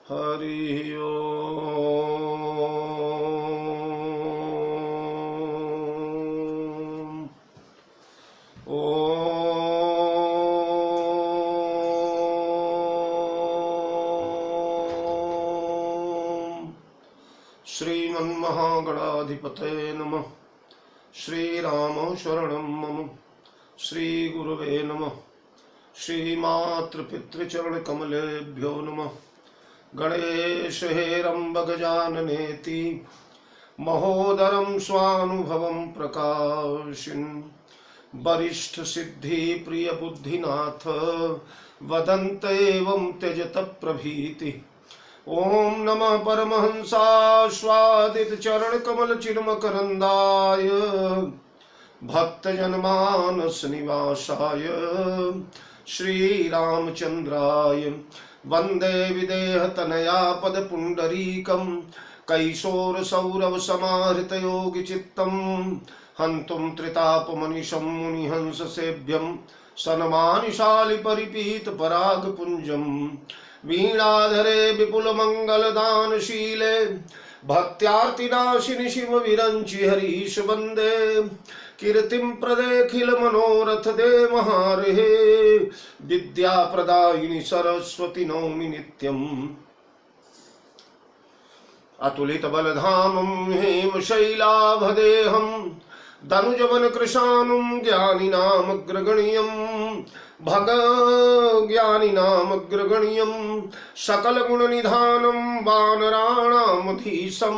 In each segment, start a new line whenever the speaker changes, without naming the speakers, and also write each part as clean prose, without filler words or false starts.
हरि ओम। श्रीमन्महागणाधिपतये नमः। श्रीराम शरणं मम। श्रीगुरुवे नमः। श्रीमातृपितृचरणकमलेभ्यो नमः। गणेश हेरम्ब गजाननेति महोदरं स्वानुभवं प्रकाशिन् वरिष्ठ सिद्धि प्रिय बुद्धिनाथ वदन्त एवं त्यजत प्रभीति। ओम नमः परमहंसास्वादित चरण कमल चिन्मकरंदाय भक्तजनमानस निवासाय श्रीरामचंद्राय वंदे विदेह तनया पद पुंडरीकं कैशोर सौरभ समाहृत योगी चित्तम हंतुम त्रितापमनिशं मुनिहंस सेभ्यं सन्मानिशालि परिपीत पराग पुंजम वीणाधरे विपुल मंगल दानशीले भक्त्यार्तिनाशिनि शिव विरंचि हरीश वंदे कीर्तिं प्रदेखिल मनोरथ दे महारहे विद्या प्रदायिनि सरस्वती नौमि नित्यम् अतुलित बलधामं हेमशैलाभदेहं दनुजवन कृशानुं ज्ञानिनामग्रगण्यं भगज्ञानिनामग्रगण्यं सकल गुण निधानं वानराणामधीशं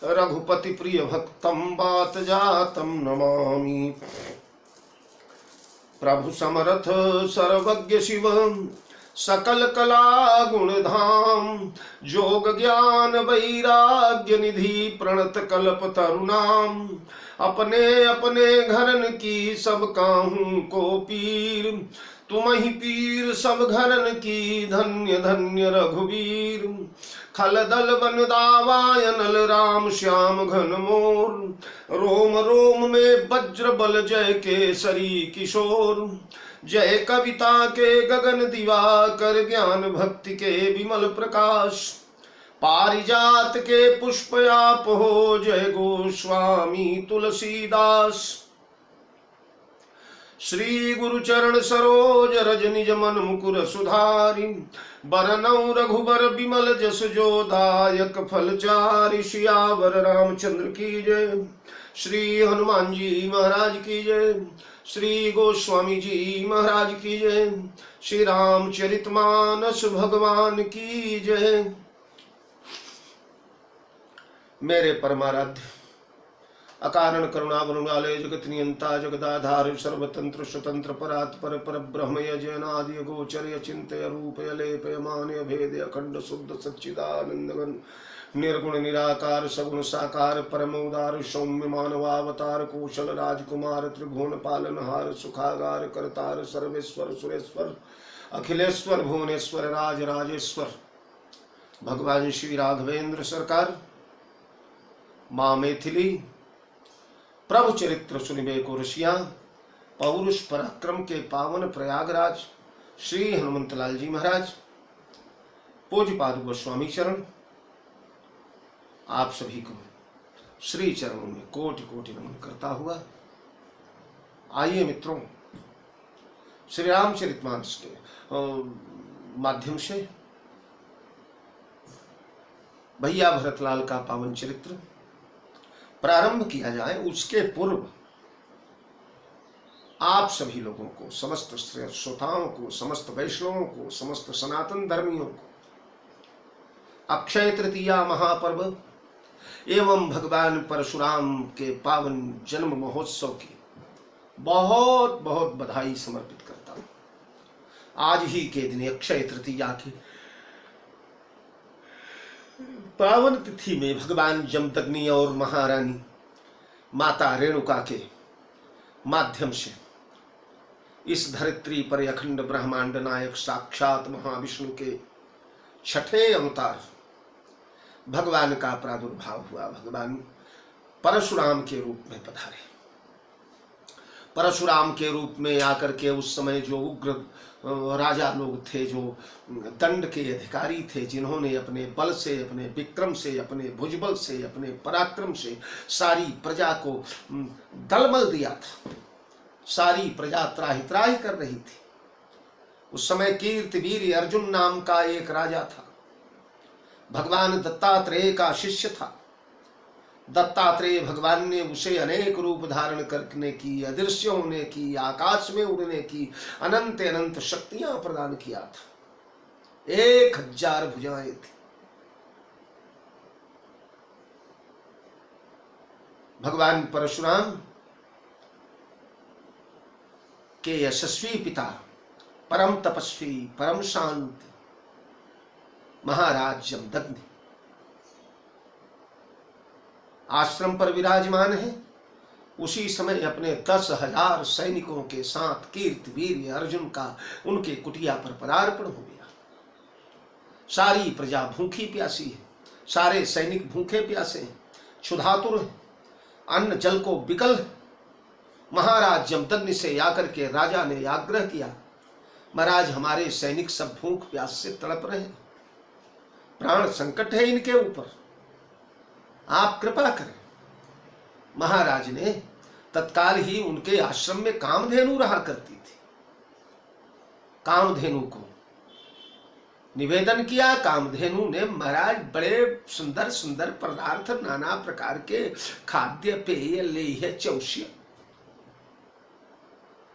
रघुपति प्रिय भक्तं वात जातं नमामि। प्रभु समर्थ सर्वज्ञ शिव सकल कला गुणधाम जोग ज्ञान वैराग्य निधि प्रणत कल्प तरुणाम अपने अपने घरन की सब काहू को पीर तुम ही पीर सब घरन की धन्य धन्य रघुवीर खल दल बन दावायनल राम श्याम घन मोर रोम रोम में वज्र बल जय केसरी किशोर जय कविता के गगन दिवाकर ज्ञान भक्ति के विमल प्रकाश पारिजात के पुष्प आप हो जय गोस्वामी तुलसीदास श्री गुरु चरण सरोज रज निज मन मुकुर सुधारि बरनौ रघुबर विमल जस जो दायक फलचारि सियावर रामचंद्र की जय। श्री हनुमान जी महाराज की जय। श्री गोस्वामी जी महाराज की जय। श्री रामचरितमानस भगवान की जय। मेरे परमाराध्य अकारण करुणावरुण वाले जगत नियंता जगदाधार सर्वतंत्र स्वतंत्र परात्पर पर ब्रह्म यजनादि गोचर चिंतय रूप लेपय मान्य भेद अखंड शुद्ध सच्चिदानंद घन निर्गुण निराकार सगुण साकार परम उदार सौम्य मानवावतार कौशल राजकुमार त्रिभुवन पालनहार सुखागार करतार सर्वेश्वर सुरेश्वर अखिलेश्वर भुवनेश्वर राज राजेश्वर भगवान श्री राघवेंद्र सरकार माँ मैथिली प्रभु चरित्र सुनिबे को ऋषिया पौरुष पराक्रम के पावन प्रयागराज श्री हनुमंतलाल जी महाराज पूज्य पाद गोस्वामी चरण आप सभी को श्री चरणों में कोटि कोटि नमन करता हुआ आइए मित्रों श्री रामचरितमानस के माध्यम से भैया भरतलाल का पावन चरित्र प्रारंभ किया जाए। उसके पूर्व आप सभी लोगों को समस्त श्रोताओं को समस्त वैष्णवों को समस्त सनातन धर्मियों को अक्षय तृतीया महापर्व एवं भगवान परशुराम के पावन जन्म महोत्सव की बहुत बहुत बधाई समर्पित करता हूं। आज ही के दिन अक्षय तृतीया की पावन तिथि में भगवान जमदग्नि और महारानी माता रेणुका के माध्यम से इस धरित्री पर अखंड ब्रह्मांड नायक साक्षात महाविष्णु के छठे अवतार भगवान का प्रादुर्भाव हुआ। भगवान परशुराम के रूप में पधारे। परशुराम के रूप में आकर के उस समय जो उग्र राजा लोग थे, जो दंड के अधिकारी थे, जिन्होंने अपने बल से, अपने विक्रम से, अपने भुजबल से, अपने पराक्रम से सारी प्रजा को दलमल दिया था, सारी प्रजा त्राहि त्राहि कर रही थी। उस समय कीर्तिवीर अर्जुन नाम का एक राजा था, भगवान दत्तात्रेय का शिष्य था। दत्तात्रेय भगवान ने उसे अनेक रूप धारण करने की, अदृश्य होने की, आकाश में उड़ने की अनंत अनंत शक्तियां प्रदान किया था। 1000 भुजाएं थी। भगवान परशुराम के यशस्वी पिता, परम तपस्वी, परम शांत महाराज जमदग्नि आश्रम पर विराजमान है। उसी समय अपने 10,000 सैनिकों के साथ कीर्तिवीर अर्जुन का उनके कुटिया पर पदार्पण हो गया। सारी प्रजा भूखी प्यासी है, सारे सैनिक भूखे प्यासे हैं, क्षुधातुर हैं, अन्न जल को विकल है। महाराज जमदग्नि से आकर के राजा ने आग्रह किया, महाराज हमारे सैनिक सब भूख प्यास से तड़प रहे हैं, प्राण संकट है इनके ऊपर, आप कृपा करें। महाराज ने तत्काल ही उनके आश्रम में कामधेनु रहा करती थी, कामधेनु को निवेदन किया। कामधेनु ने महाराज बड़े सुंदर सुंदर पदार्थ, नाना प्रकार के खाद्य पेय, लेह्य चौष्य,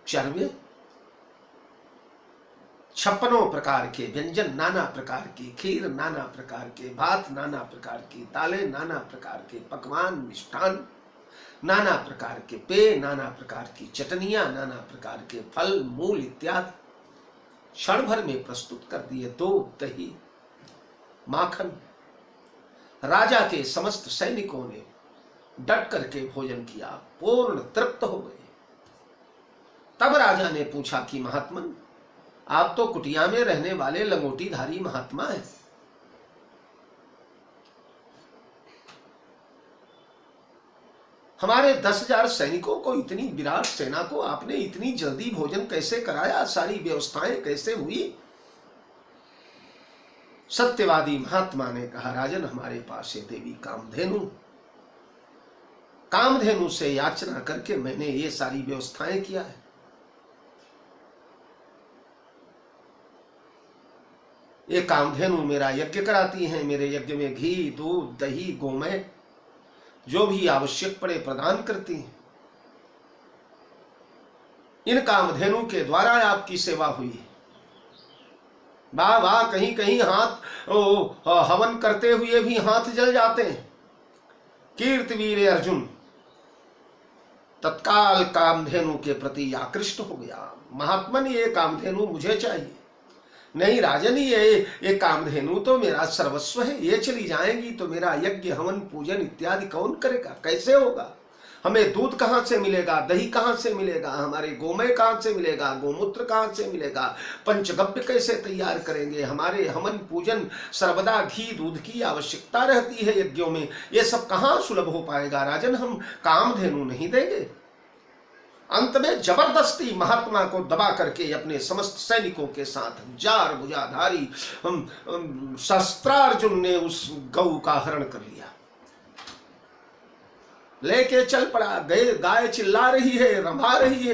चर्वे, 56 प्रकार के व्यंजन, नाना प्रकार की खीर, नाना प्रकार के भात, नाना प्रकार की दालें, नाना प्रकार के पकवान, मिष्ठान, नाना प्रकार के पेय, नाना प्रकार की चटनियां, नाना प्रकार के फल मूल इत्यादि क्षण भर में प्रस्तुत कर दिए। दूध, दही, माखन। राजा के समस्त सैनिकों ने डट करके भोजन किया, पूर्ण तृप्त हो गए। तब राजा ने पूछा कि महात्मन, आप तो कुटिया में रहने वाले लंगोटीधारी महात्मा हैं, हमारे 10,000 सैनिकों को, इतनी विराट सेना को आपने इतनी जल्दी भोजन कैसे कराया, सारी व्यवस्थाएं कैसे हुई? सत्यवादी महात्मा ने कहा, राजन हमारे पास है देवी कामधेनु, कामधेनु से याचना करके मैंने ये सारी व्यवस्थाएं किया है। ये कामधेनु मेरा यज्ञ कराती हैं, मेरे यज्ञ में घी, दूध, दही, गोमय जो भी आवश्यक पड़े प्रदान करती हैं। इन कामधेनु के द्वारा आपकी सेवा हुई है। वाह वाह, कहीं कहीं हाथ हवन करते हुए भी हाथ जल जाते हैं। कीर्तिवीर अर्जुन तत्काल कामधेनु के प्रति आकृष्ट हो गया। महात्मन, ये कामधेनु मुझे चाहिए। नहीं राजन, ये कामधेनु तो मेरा सर्वस्व है, ये चली जाएंगी तो मेरा यज्ञ हवन पूजन इत्यादि कौन करेगा, कैसे होगा? हमें दूध कहाँ से मिलेगा, दही कहाँ से मिलेगा, हमारे गोमय कहाँ से मिलेगा, गोमूत्र कहाँ से मिलेगा, पंचगव्य कैसे तैयार करेंगे? हमारे हवन पूजन सर्वदा घी दूध की आवश्यकता रहती है यज्ञों में, ये सब कहाँ सुलभ हो पाएगा? राजन, हम कामधेनु नहीं देंगे। अंत में जबरदस्ती महात्मा को दबा करके अपने समस्त सैनिकों के साथ 1000 भुजाधारी शस्त्रार्जुन ने उस गौ का हरण कर लिया, लेके चल पड़ा। गाय चिल्ला रही है, रंभा रही है।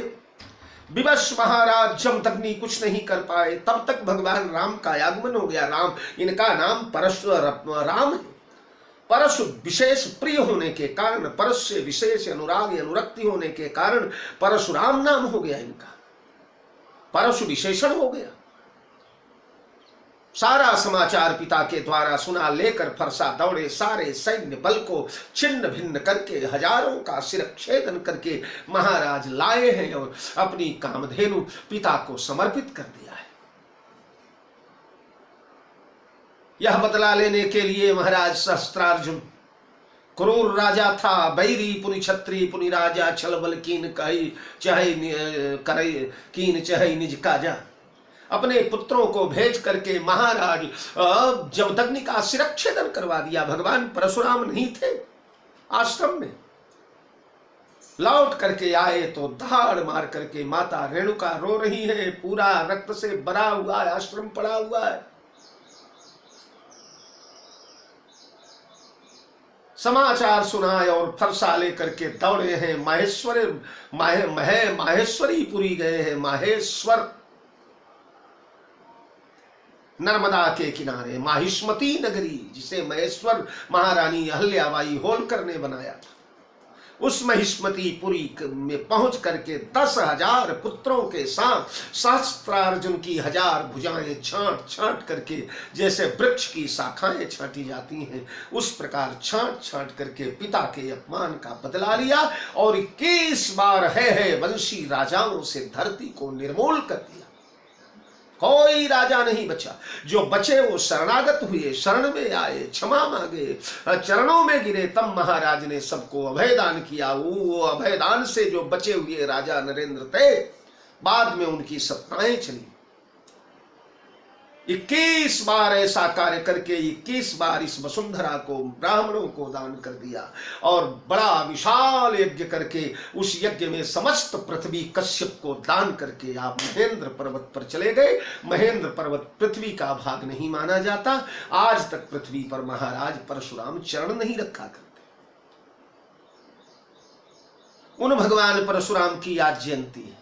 विवश महाराज जमदग्नि कुछ नहीं कर पाए। तब तक भगवान राम का आगमन हो गया। राम, इनका नाम परशुराम है। परशु विशेष प्रिय होने के कारण, परश से विशेष अनुराग अनुरक्ति होने के कारण परशुराम नाम हो गया इनका, परशु विशेषण हो गया। सारा समाचार पिता के द्वारा सुना, लेकर फरसा दौड़े, सारे सैन्य बल को छिन्न भिन्न करके, हजारों का शिरच्छेदन करके महाराज लाए हैं और अपनी कामधेनु पिता को समर्पित कर दिया है। यह बदला लेने के लिए महाराज सहस्त्रार्जुन क्रूर राजा था, बैरी पुनि छत्री पुनि राजा, छल बल कीन कही चाहे करे कीन चाहे निज काजा। अपने पुत्रों को भेज करके महाराज जमदग्नि का शिरच्छेदन करवा दिया। भगवान परशुराम नहीं थे आश्रम में, लौट करके आए तो धाड़ मार करके माता रेणुका रो रही है, पूरा रक्त से भरा हुआ है, आश्रम पड़ा हुआ है। समाचार सुनाए और फरसा लेकर के दौड़े हैं, माहेश्वरीपुरी गए हैं। माहेश्वर नर्मदा के किनारे माहिष्मती नगरी, जिसे महेश्वर महारानी अहल्याबाई होलकर ने बनाया था, उस महिष्मतीपुरी में पहुंच करके 10,000 पुत्रों के साथ सहस्त्रार्जुन की 1000 भुजाएं छांट छांट करके, जैसे वृक्ष की शाखाएं छांटी जाती हैं उस प्रकार छांट छांट करके पिता के अपमान का बदला लिया और 21 बार है वंशी राजाओं से धरती को निर्मूल कर दिया। कोई राजा नहीं बचा, जो बचे वो शरणागत हुए, शरण में आए, क्षमा मांगे, चरणों में गिरे, तब महाराज ने सबको अभयदान किया। वो अभयदान से जो बचे हुए राजा नरेंद्र थे, बाद में उनकी सत्ताएं चली। 21 बार ऐसा कार्य करके 21 बार इस वसुंधरा को ब्राह्मणों को दान कर दिया और बड़ा विशाल यज्ञ करके उस यज्ञ में समस्त पृथ्वी कश्यप को दान करके आप महेंद्र पर्वत पर चले गए। महेंद्र पर्वत पृथ्वी का भाग नहीं माना जाता। आज तक पृथ्वी पर महाराज परशुराम चरण नहीं रखा करते। उन भगवान परशुराम की आज जयंती है।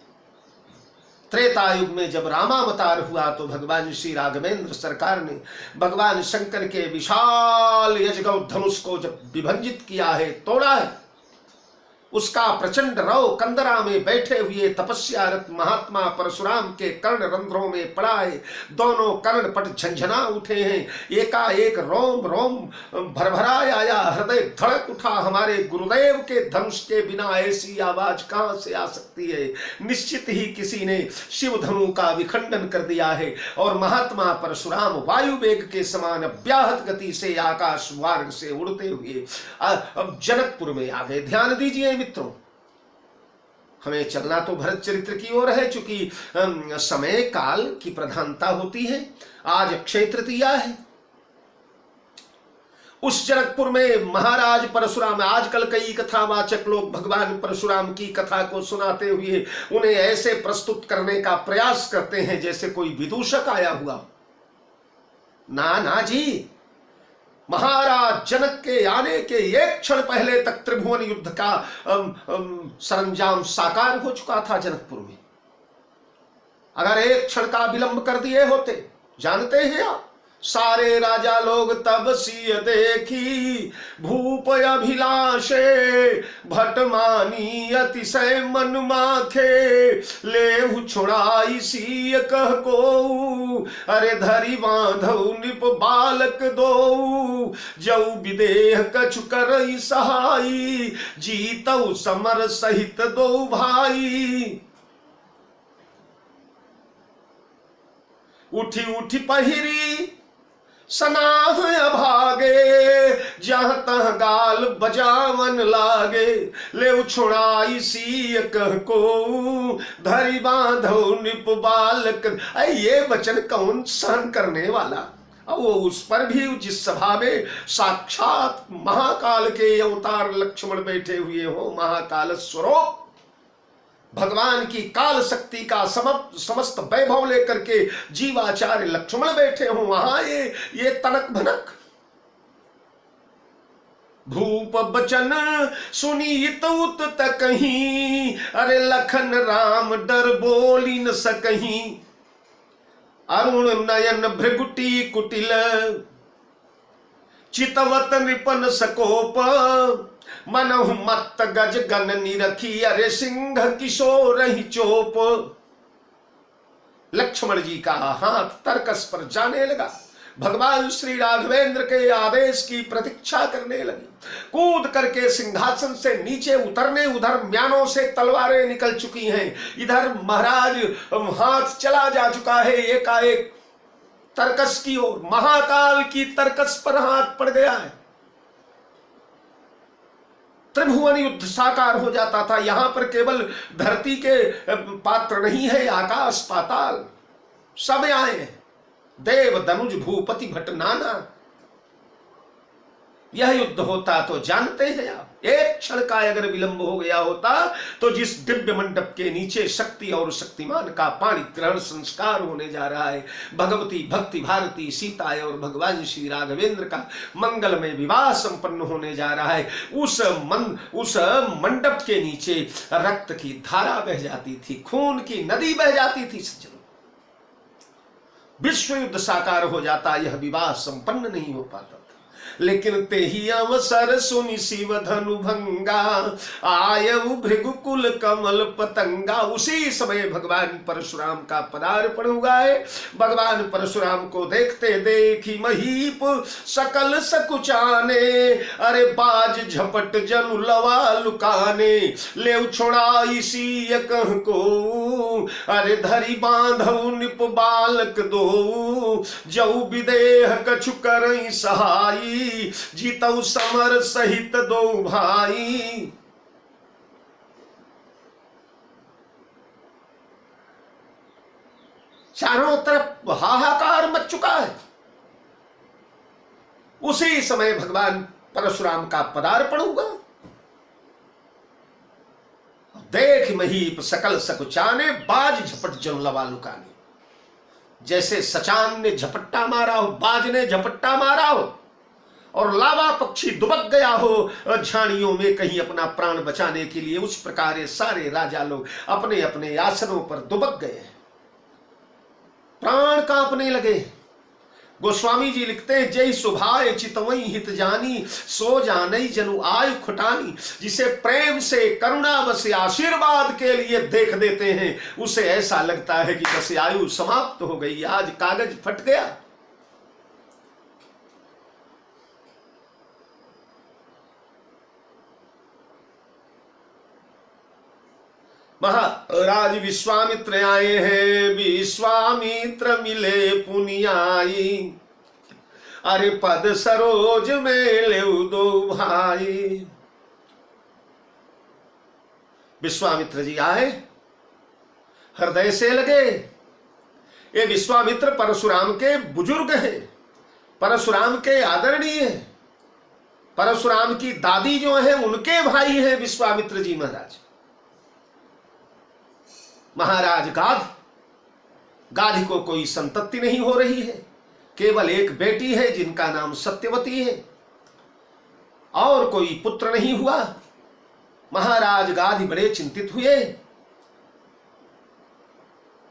त्रेता युग में जब रामावतार हुआ तो भगवान श्री राघवेंद्र सरकार ने भगवान शंकर के विशाल यज्ञ धनुष को जब विभंजित किया है, तोड़ा है, उसका प्रचंड रव कंदरा में बैठे हुए तपस्यारत महात्मा परशुराम के कर्ण रंध्रों में पड़ा है। दोनों कर्ण पट झंझना उठे हैं। एकाएक रोम रोम भरभरा आया, हृदय धड़क उठा। हमारे गुरुदेव के धनुष के बिना ऐसी आवाज कहां से आ सकती है। निश्चित ही किसी ने शिव धनु का विखंडन कर दिया है और महात्मा परशुराम वायु वेग के समान अव्याहत गति से आकाश मार्ग से उड़ते हुए अब जनकपुर में आ गए। ध्यान दीजिए मित्रों, हमें चलना तो भरत चरित्र की ओर है, चूंकि समय काल की प्रधानता होती है। आज अक्षय तृतीया है। उस जनकपुर में महाराज परशुराम, आजकल कई कथावाचक लोग भगवान परशुराम की कथा को सुनाते हुए उन्हें ऐसे प्रस्तुत करने का प्रयास करते हैं जैसे कोई विदूषक आया हुआ। ना ना जी, महाराज जनक के आने के एक क्षण पहले तक त्रिभुवन युद्ध का सरंजाम साकार हो चुका था जनकपुर में। अगर एक क्षण का विलंब कर दिए होते, जानते हैं आप, सारे राजा लोग तब सिय देखी भूप अभिलाषे भटमानी अतिशय मन माखे लेहु छुड़ाई सिय कह को अरे धरि बांधौ निप बालक दो जऊ विदेह कछु करई सहाई जीतौ समर सहित दो भाई। उठी उठी पहिरी सनाह अभागे जहां तह गाल बजावन लागे ले छुड़ाई सिय कह को धरि बांधो निप बालक। ये वचन कौन सहन करने वाला? अब वो उस पर भी जिस सभा में साक्षात महाकाल के अवतार लक्ष्मण बैठे हुए हो, महाकाल स्वरूप भगवान की काल शक्ति का समस्त वैभव लेकर के जीवाचार्य लक्ष्मण बैठे हो, वहां ये तनक भनक। भूप बचन सुनीत उत तकहीं अरे लखन राम डर बोली न सकहीं अरुण नयन भृगुटी कुटिल चितवत निपन सकोप मनहु मत गज गन निरखी अरे सिंह किशोर ही चोप। लक्ष्मण जी का हाथ तरकस पर जाने लगा। भगवान श्री राघवेंद्र के आदेश की प्रतीक्षा करने लगी। कूद करके सिंहासन से नीचे उतरने, उधर म्यानों से तलवारें निकल चुकी हैं, इधर महाराज हाथ चला जा चुका है एकाएक तरकस की ओर। महाकाल की तरकस पर हाथ पड़ गया है। त्रिभुवन युद्ध साकार हो जाता था। यहां पर केवल धरती के पात्र नहीं है, आकाश पाताल सब आए, देव धनुज भूपति भट नाना। यह युद्ध होता तो जानते हैं आप, एक क्षण का अगर विलंब हो गया होता तो जिस दिव्य मंडप के नीचे शक्ति और शक्तिमान का पाणी ग्रहण संस्कार होने जा रहा है, भगवती भक्ति भारती सीता और भगवान श्री राघवेंद्र का मंगलमय विवाह संपन्न होने जा रहा है, उस मंडप के नीचे रक्त की धारा बह जाती थी, खून की नदी बह जाती थी सज्जनों। विश्व युद्ध साकार हो जाता, यह विवाह संपन्न नहीं हो पाता। लेकिन ते ही अवसर सुनि शिव धनु भंगा, आयु भृगुकुल कमल पतंगा। उसी समय भगवान परशुराम का पदार्पण हुआ है। भगवान परशुराम को देखते देखी महीप सकल सकुचाने, अरे बाज झपट जनु लवा लुकाने, ले छोड़ा इसी कह को, अरे धरी बांधऊ निप बालक दो, जऊ विदेह कछु करई सहाई, जीतऊ समर सहित दो भाई। चारों तरफ हाहाकार मच चुका है। उसी समय भगवान परशुराम का पदार्पण हुआ। देख महीप सकल सकुचाने, बाज झपट जन लवा लुकाने। जैसे सचान ने झपट्टा मारा हो, बाज ने झपट्टा मारा हो और लावा पक्षी दुबक गया हो झाड़ियों में कहीं अपना प्राण बचाने के लिए, उस प्रकार ये सारे राजा लोग अपने अपने आसनों पर दुबक गए, प्राण कांपने लगे। गोस्वामी जी लिखते हैं, जय सुभाए चितवई हित जानी, सो जानई जनु आयु खुटानी। जिसे प्रेम से करुणा बस आशीर्वाद के लिए देख देते हैं, उसे ऐसा लगता है कि बस आयु समाप्त हो गई, आज कागज फट गया। महाराज विश्वामित्र आए हैं, विश्वामित्र मिले पुनियाई, अरे पद सरोज में ले दो भाई। विश्वामित्र जी आए, हृदय से लगे। ये विश्वामित्र परशुराम के बुजुर्ग हैं, परशुराम के आदरणीय हैं, परशुराम की दादी जो है उनके भाई हैं विश्वामित्र जी महाराज। महाराज गाधी को कोई संतति नहीं हो रही है, केवल एक बेटी है जिनका नाम सत्यवती है, और कोई पुत्र नहीं हुआ। महाराज गाधी बड़े चिंतित हुए,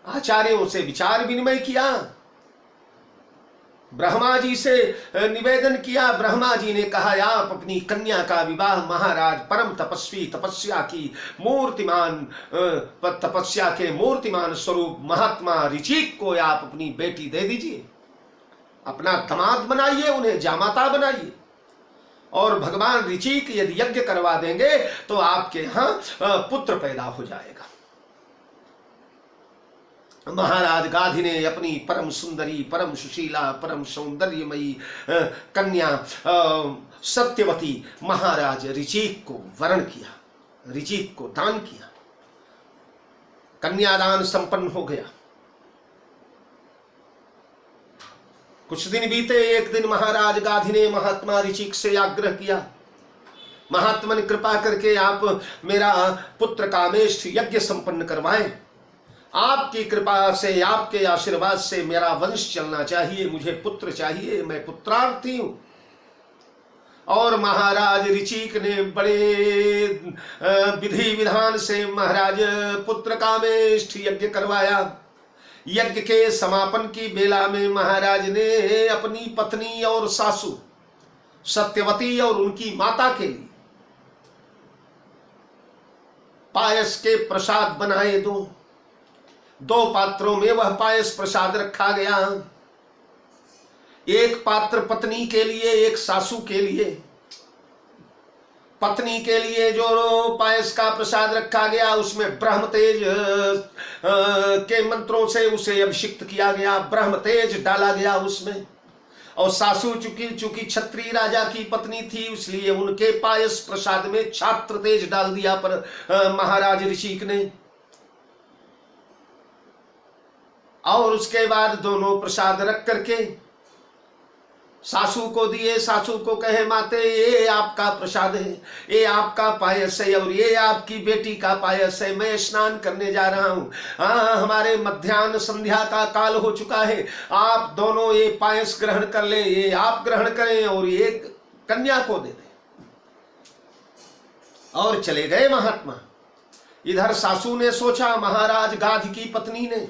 आचार्यों से विचार विनिमय किया, ब्रह्मा जी से निवेदन किया। ब्रह्मा जी ने कहा, आप अपनी कन्या का विवाह महाराज परम तपस्वी तपस्या के मूर्तिमान स्वरूप महात्मा ऋचिक को आप अपनी बेटी दे दीजिए, अपना दामाद बनाइए, उन्हें जामाता बनाइए, और भगवान ऋचिक यदि यज्ञ करवा देंगे तो आपके यहां पुत्र पैदा हो जाएगा। महाराज गाधी ने अपनी परम सुंदरी, परम सुशीला, परम सौंदर्यमयी कन्या सत्यवती महाराज ऋचिक को वरण किया, ऋचिक को दान किया। कन्यादान संपन्न हो गया। कुछ दिन बीते, एक दिन महाराज गाधी ने महात्मा ऋचिक से आग्रह किया, महात्मा ने कृपा करके आप मेरा पुत्र कामेष्ठ यज्ञ संपन्न करवाएं। आपकी कृपा से, आपके आशीर्वाद से मेरा वंश चलना चाहिए, मुझे पुत्र चाहिए, मैं पुत्रार्थी हूं। और महाराज ऋचिक ने बड़े विधि विधान से महाराज पुत्र कामेष्ठ यज्ञ करवाया। यज्ञ के समापन की बेला में महाराज ने अपनी पत्नी और सासू सत्यवती और उनकी माता के लिए पायस के प्रसाद बनाए। दो पात्रों में वह पायस प्रसाद रखा गया, एक पात्र पत्नी के लिए, एक सासू के लिए। पत्नी के लिए जो पायस का प्रसाद रखा गया उसमें ब्रह्म तेज के मंत्रों से उसे अभिषिक्त किया गया, ब्रह्म तेज डाला गया उसमें। और सासू चूंकि क्षत्रिय राजा की पत्नी थी, इसलिए उनके पायस प्रसाद में छात्र तेज डाल दिया पर महाराज ऋषिक ने। और उसके बाद दोनों प्रसाद रख करके सासू को दिए, सासू को कहे माते ये आपका प्रसाद है, ये आपका पायस है और ये आपकी बेटी का पायस है, मैं स्नान करने जा रहा हूँ, हाँ हमारे मध्याह्न संध्या का काल हो चुका है, आप दोनों ये पायस ग्रहण कर ले, ये आप ग्रहण करें और ये कन्या को दे दें। और चले गए महात्मा। इधर सासू ने सोचा, महाराज गाध की पत्नी ने,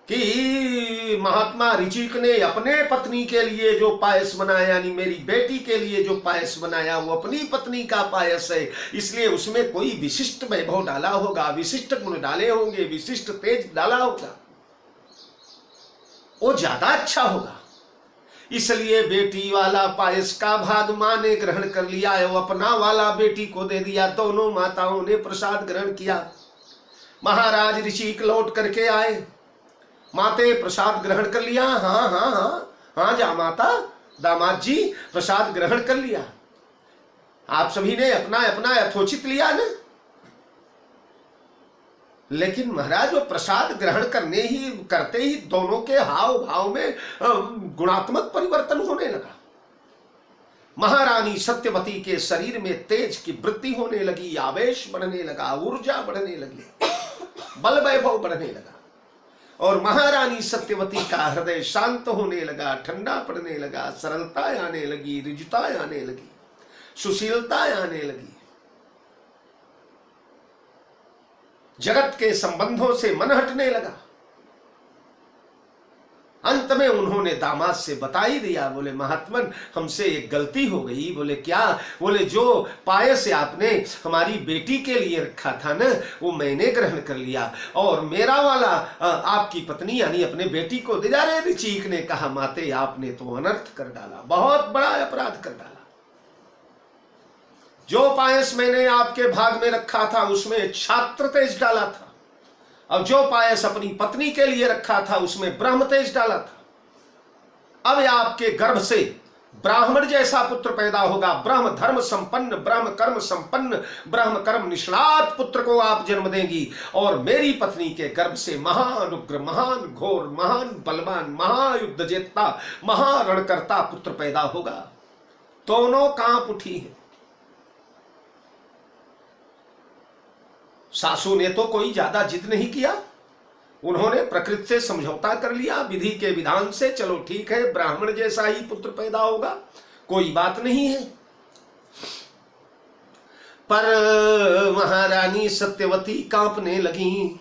कि महात्मा ऋचिक ने अपने पत्नी के लिए जो पायस बनाया, यानी मेरी बेटी के लिए जो पायस बनाया वो अपनी पत्नी का पायस है, इसलिए उसमें कोई विशिष्ट वैभव डाला होगा, विशिष्ट गुण डाले होंगे, विशिष्ट तेज डाला होगा, वो ज्यादा अच्छा होगा। इसलिए बेटी वाला पायस का भाग मां ने ग्रहण कर लिया है, वो अपना वाला बेटी को दे दिया। दोनों माताओं ने प्रसाद ग्रहण किया। महाराज ऋषिक लौट करके आए, माते प्रसाद ग्रहण कर लिया? हाँ हाँ हाँ हाँ जा माता, दामाद जी प्रसाद ग्रहण कर लिया। आप सभी ने अपना अपना यथोचित लिया ना? लेकिन महाराज वो प्रसाद ग्रहण करते ही दोनों के हाव भाव में गुणात्मक परिवर्तन होने लगा। महारानी सत्यवती के शरीर में तेज की वृद्धि होने लगी, आवेश बढ़ने लगा, ऊर्जा बढ़ने लगी, बल वैभव बढ़ने लगा, और महारानी सत्यवती का हृदय शांत होने लगा, ठंडा पड़ने लगा, सरलता आने लगी, ऋजुता आने लगी, सुशीलता आने लगी। जगत के संबंधों से मन हटने लगा। अंत में उन्होंने दामाद से बता ही दिया, बोले महात्मन हमसे एक गलती हो गई। बोले क्या? बोले जो पायस आपने हमारी बेटी के लिए रखा था ना, वो मैंने ग्रहण कर लिया और मेरा वाला आपकी पत्नी यानी अपने बेटी को दे जा रहे। ऋचिक ने कहा माते आपने तो अनर्थ कर डाला, बहुत बड़ा अपराध कर डाला। जो पायस मैंने आपके भाग में रखा था उसमें छात्र तेज डाला था, अब जो पायस अपनी पत्नी के लिए रखा था उसमें ब्रह्म तेज डाला था। अब आपके गर्भ से ब्राह्मण जैसा पुत्र पैदा होगा, ब्रह्म धर्म संपन्न, ब्रह्म कर्म संपन्न, ब्रह्म कर्म निष्णात पुत्र को आप जन्म देंगी, और मेरी पत्नी के गर्भ से महान उग्र, महान घोर, महान बलवान, महायुद्ध जेता, महारणकर्ता पुत्र पैदा होगा। दोनों कांप उठी है। सासू ने तो कोई ज्यादा जिद नहीं किया, उन्होंने प्रकृति से समझौता कर लिया, विधि के विधान से। चलो ठीक है, ब्राह्मण जैसा ही पुत्र पैदा होगा, कोई बात नहीं है। पर महारानी सत्यवती कांपने लगी।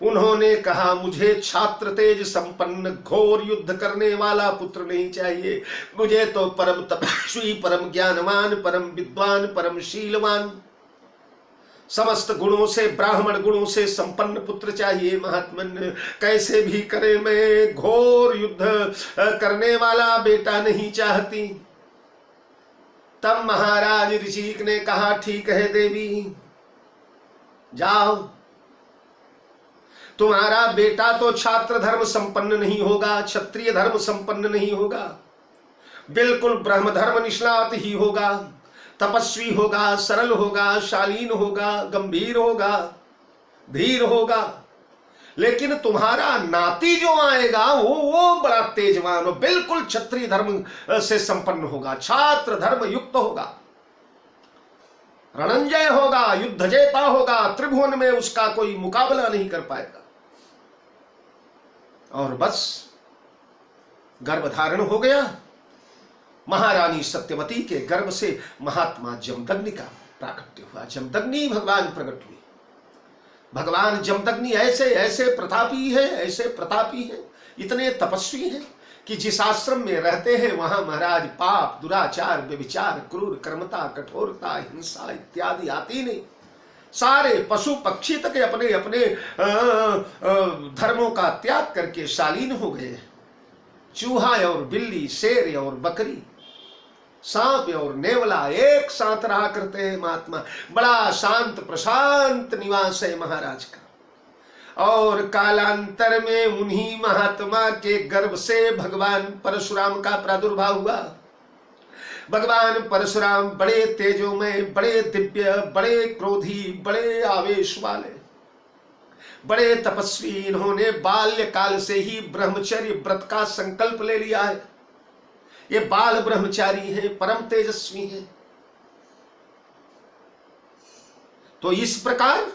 उन्होंने कहा मुझे छात्र तेज संपन्न घोर युद्ध करने वाला पुत्र नहीं चाहिए, मुझे तो परम तपस्वी, परम ज्ञानवान, परम विद्वान, परम शीलवान, समस्त गुणों से, ब्राह्मण गुणों से संपन्न पुत्र चाहिए। महात्मन कैसे भी करे, मैं घोर युद्ध करने वाला बेटा नहीं चाहती। तब महाराज ऋषिक ने कहा ठीक है देवी, जाओ, तुम्हारा बेटा तो छात्र धर्म संपन्न नहीं होगा, क्षत्रिय धर्म संपन्न नहीं होगा, बिल्कुल ब्रह्म धर्म निष्णात ही होगा, तपस्वी होगा, सरल होगा, शालीन होगा, गंभीर होगा, धीर होगा। लेकिन तुम्हारा नाती जो आएगा वो बड़ा तेजवान हो, बिल्कुल क्षत्रिय धर्म से संपन्न होगा, छात्र धर्म युक्त होगा, रणंजय होगा, युद्ध जेता होगा, त्रिभुवन में उसका कोई मुकाबला नहीं कर पाएगा। और बस गर्भधारण हो गया। महारानी सत्यवती के गर्भ से महात्मा जमदग्नि का प्राकट्य हुआ। जमदग्नि भगवान प्रकट हुए। भगवान जमदग्नि ऐसे ऐसे प्रतापी है, ऐसे प्रतापी है, इतने तपस्वी हैं कि जिस आश्रम में रहते हैं वहां महाराज पाप, दुराचार, व्यभिचार, क्रूर कर्मता, कठोरता, हिंसा इत्यादि आती नहीं। सारे पशु पक्षी तक अपने अपने धर्मों का त्याग करके शालीन हो गए। चूहा और बिल्ली, शेर और बकरी, सांप और नेवला एक साथ रहा करते हैं महात्मा। बड़ा शांत प्रशांत निवास है महाराज का। और कालांतर में उन्हीं महात्मा के गर्भ से भगवान परशुराम का प्रादुर्भाव हुआ। भगवान परशुराम बड़े तेजोमय, बड़े दिव्य, बड़े क्रोधी, बड़े आवेश वाले, बड़े तपस्वी, इन्होंने बाल्यकाल से ही ब्रह्मचर्य व्रत का संकल्प ले लिया है। ये बाल ब्रह्मचारी है, परम तेजस्वी है। तो इस प्रकार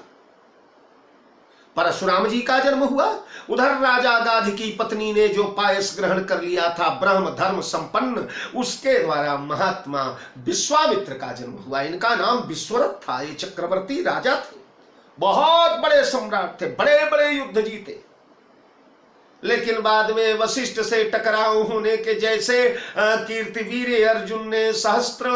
परशुराम जी का जन्म हुआ। उधर राजा गाध की पत्नी ने जो पायस ग्रहण कर लिया था ब्रह्म धर्म संपन्न, उसके द्वारा महात्मा विश्वामित्र का जन्म हुआ। इनका नाम विश्वरथ था। ये चक्रवर्ती राजा थे, बहुत बड़े सम्राट थे, बड़े बड़े युद्ध जीते। लेकिन बाद में वशिष्ठ से टकराव होने के जैसे कीर्तिवीर अर्जुन ने, सहस्त्र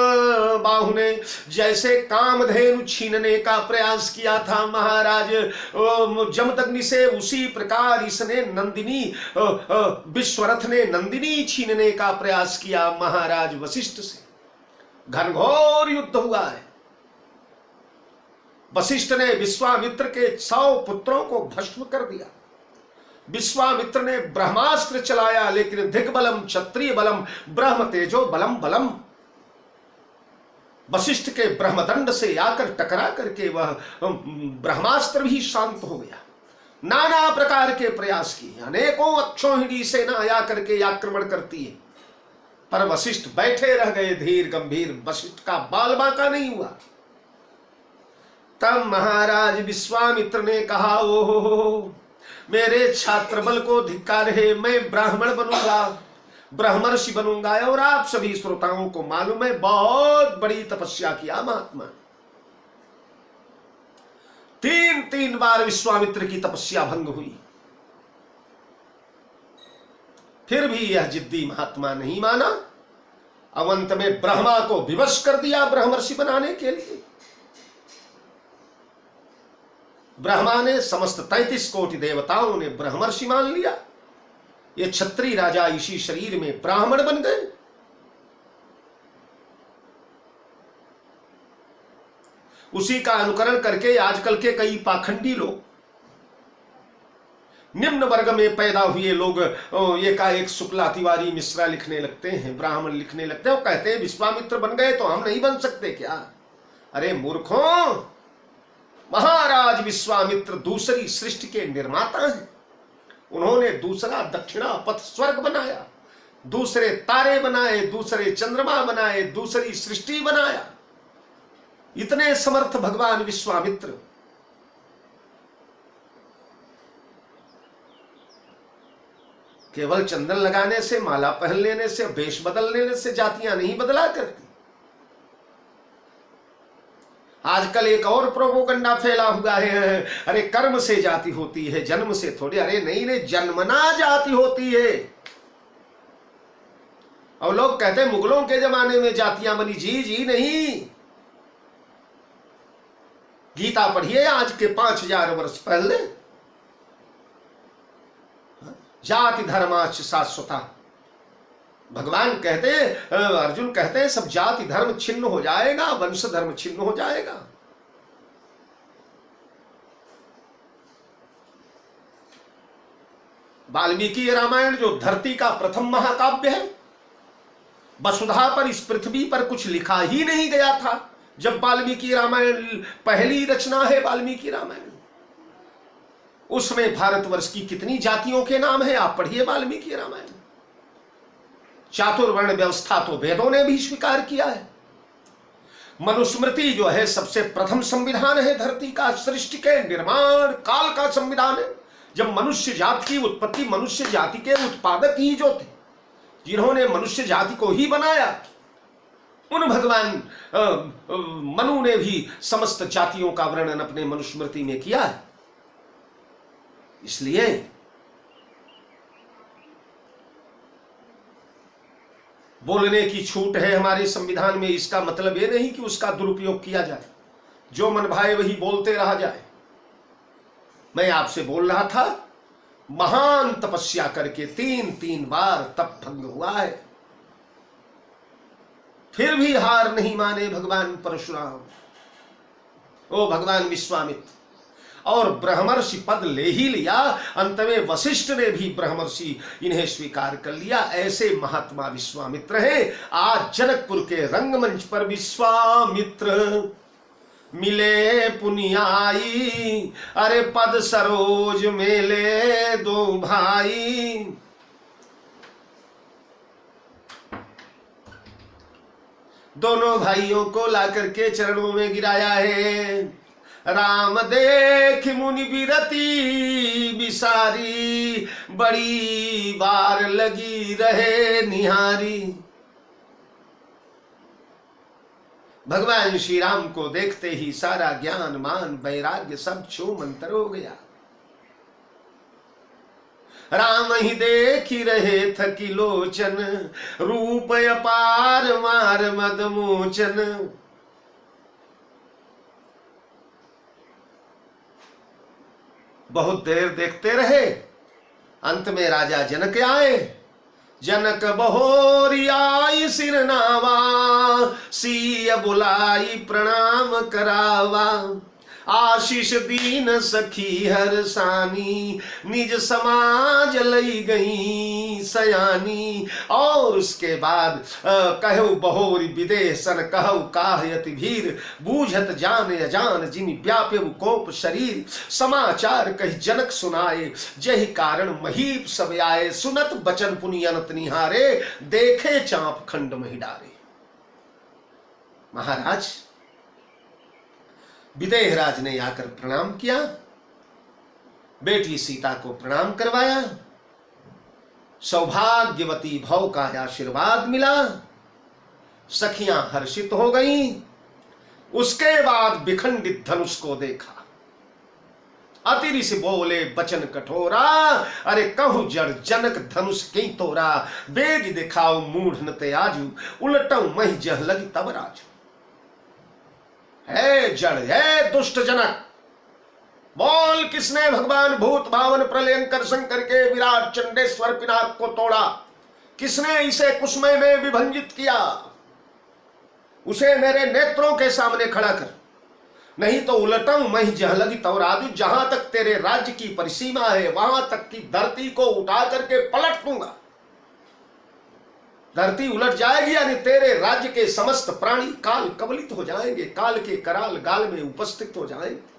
बाहु ने जैसे कामधेनु छीनने का प्रयास किया था महाराज जमदग्नि से, उसी प्रकार इसने नंदिनी, विश्वरथ ने नंदिनी छीनने का प्रयास किया महाराज वशिष्ठ से। घनघोर युद्ध हुआ है। वशिष्ठ ने विश्वामित्र के 100 पुत्रों को भस्म कर दिया। विश्वामित्र ने ब्रह्मास्त्र चलाया, लेकिन दिग्बलम क्षत्रिय बलम ब्रह्म तेजो बलम बलम, वशिष्ठ के ब्रह्मदंड से आकर टकरा करके वह ब्रह्मास्त्र भी शांत हो गया। नाना प्रकार के प्रयास किए, अनेकों अक्षौहिणी सेना आकर के आक्रमण करती है, पर वशिष्ठ बैठे रह गए धीर गंभीर। वशिष्ठ का बाल बांका नहीं हुआ। तब महाराज विश्वामित्र ने कहा, ओहो मेरे छात्र बल को धिक्कार है, मैं ब्राह्मण बनूंगा, ब्रह्मर्षि बनूंगा। और आप सभी श्रोताओं को मालूम है बहुत बड़ी तपस्या किया महात्मा। 3 बार विश्वामित्र की तपस्या भंग हुई, फिर भी यह जिद्दी महात्मा नहीं माना। अंत में ब्रह्मा को विवश कर दिया ब्रह्मर्षि बनाने के लिए। ब्रह्मा ने समस्त 33 कोटि देवताओं ने ब्रह्मर्षि मान लिया। ये क्षत्रिय राजा इसी शरीर में ब्राह्मण बन गए। उसी का अनुकरण करके आजकल के कई पाखंडी लोग, निम्न वर्ग में पैदा हुए लोग एकाएक शुक्ला तिवारी मिश्रा लिखने लगते हैं, ब्राह्मण लिखने लगते हैं, वो कहते हैं विश्वामित्र बन गए तो हम नहीं बन सकते क्या? अरे मूर्खों, महाराज विश्वामित्र दूसरी सृष्टि के निर्माता हैं। उन्होंने दूसरा दक्षिणा पथ स्वर्ग बनाया, दूसरे तारे बनाए, दूसरे चंद्रमा बनाए, दूसरी सृष्टि बनाया। इतने समर्थ भगवान विश्वामित्र। केवल चंदन लगाने से, माला पहन लेने से, वेश बदल लेने से जातियां नहीं बदला करती। आजकल एक और प्रोपोगंडा फैला हुआ है, अरे कर्म से जाति होती है, जन्म से थोड़ी। अरे नहीं, जन्मना जाति होती है। और लोग कहते हैं मुगलों के जमाने में जातियां बनी। जी नहीं, गीता पढ़िए आज के 5000 वर्ष पहले। जाति धर्माच शाश्वता, भगवान कहते, अर्जुन कहते हैं सब जाति धर्म छिन्न हो जाएगा, वंश धर्म छिन्न हो जाएगा। वाल्मीकि रामायण जो धरती का प्रथम महाकाव्य है, वसुधा पर, इस पृथ्वी पर कुछ लिखा ही नहीं गया था जब वाल्मीकि रामायण पहली रचना है। वाल्मीकि रामायण, उसमें भारतवर्ष की कितनी जातियों के नाम है, आप पढ़िए वाल्मीकि रामायण। चातुर्वर्ण व्यवस्था तो वेदों ने भी स्वीकार किया है। मनुस्मृति जो है सबसे प्रथम संविधान है धरती का, सृष्टि के निर्माण काल का संविधान है। जब मनुष्य जाति की उत्पत्ति, मनुष्य जाति के उत्पादक ही जो थे, जिन्होंने मनुष्य जाति को ही बनाया, उन भगवान मनु ने भी समस्त जातियों का वर्णन अपने मनुस्मृति में किया है। इसलिए बोलने की छूट है हमारे संविधान में, इसका मतलब यह नहीं कि उसका दुरुपयोग किया जाए। जो मन भाए वही बोलते रहा जाए। मैं आपसे बोल रहा था, महान तपस्या करके 3 बार तप भंग हुआ है, फिर भी हार नहीं माने भगवान परशुराम, ओ भगवान विश्वामित्र, और ब्रह्मर्षि पद ले ही लिया। अंत में वशिष्ठ ने भी ब्रह्मर्षि इन्हें स्वीकार कर लिया। ऐसे महात्मा विश्वामित्र हैं। आज जनकपुर के रंगमंच पर विश्वामित्र मिले पुनियाई, अरे पद सरोज मेले दो भाई। दोनों भाइयों को लाकर के चरणों में गिराया है। राम देख मुनि बिरती बिसारी, बड़ी बार लगी रहे निहारी। भगवान श्री राम को देखते ही सारा ज्ञान मान वैराग्य सब छू मंतर हो गया। राम ही देख ही रहे थकी लोचन, रूप अपार मार मद मोचन। बहुत देर देखते रहे, अंत में राजा जनक आए। जनक बहोरी आई सिर नावा, सीय बुलाई प्रणाम करावा। आशीष दीन सखी हर सानी, निज समाज लई गई सयानी। और उसके बाद कहु बहोरी विदेशन, कहु काहयति भीर। बूझत जान अजान जिनि व्याप्यु कोप शरीर। समाचार कहि जनक सुनाए, जहि कारण महीप सब आए। सुनत बचन पुनि अनत निहारे, देखे चाप खंड मही डारे। महाराज विदेहराज ने आकर प्रणाम किया, बेटी सीता को प्रणाम करवाया, सौभाग्यवती भव का आशीर्वाद मिला, सखियां हर्षित हो गईं। उसके बाद विखंडित धनुष को देखा, अतिरि से बोले बचन कठोरा। अरे कहूं जड़ जनक धनुष कई तोरा। बेग दिखाओ मूढ़ न ते आजू, उलटऊ मही जह लगी तब राजू। है जड़, है दुष्ट जनक, बोल किसने भगवान भूत भावन प्रलयंकर शंकर के विराट चंडेश्वर पिनाक को तोड़ा? किसने इसे कुसमय में विभंजित किया? उसे मेरे नेत्रों के सामने खड़ा कर, नहीं तो उलटऊं मैं जहलगी तवरादू। जहां तक तेरे राज्य की परिसीमा है वहां तक की धरती को उठा करके पलट दूंगा। धरती उलट जाएगी, यानी तेरे राज्य के समस्त प्राणी काल कबलित हो जाएंगे, काल के कराल गाल में उपस्थित हो जाएंगे।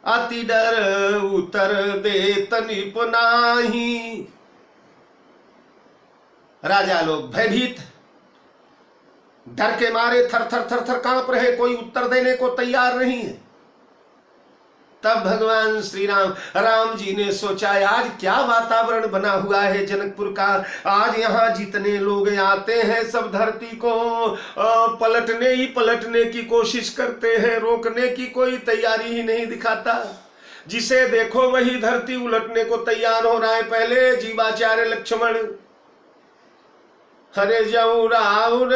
अति डर उतर दे तनिप नाही। राजा लोग भयभीत, डर के मारे थर थर थर थर कांप रहे, कोई उत्तर देने को तैयार नहीं है। तब भगवान श्री राम जी ने सोचा, आज क्या वातावरण बना हुआ है जनकपुर का। आज यहाँ जितने लोग आते हैं सब धरती को पलटने की कोशिश करते हैं, रोकने की कोई तैयारी ही नहीं दिखाता। जिसे देखो वही धरती उलटने को तैयार हो रहा है। पहले जीवाचार्य लक्ष्मण, हरे जऊ राउर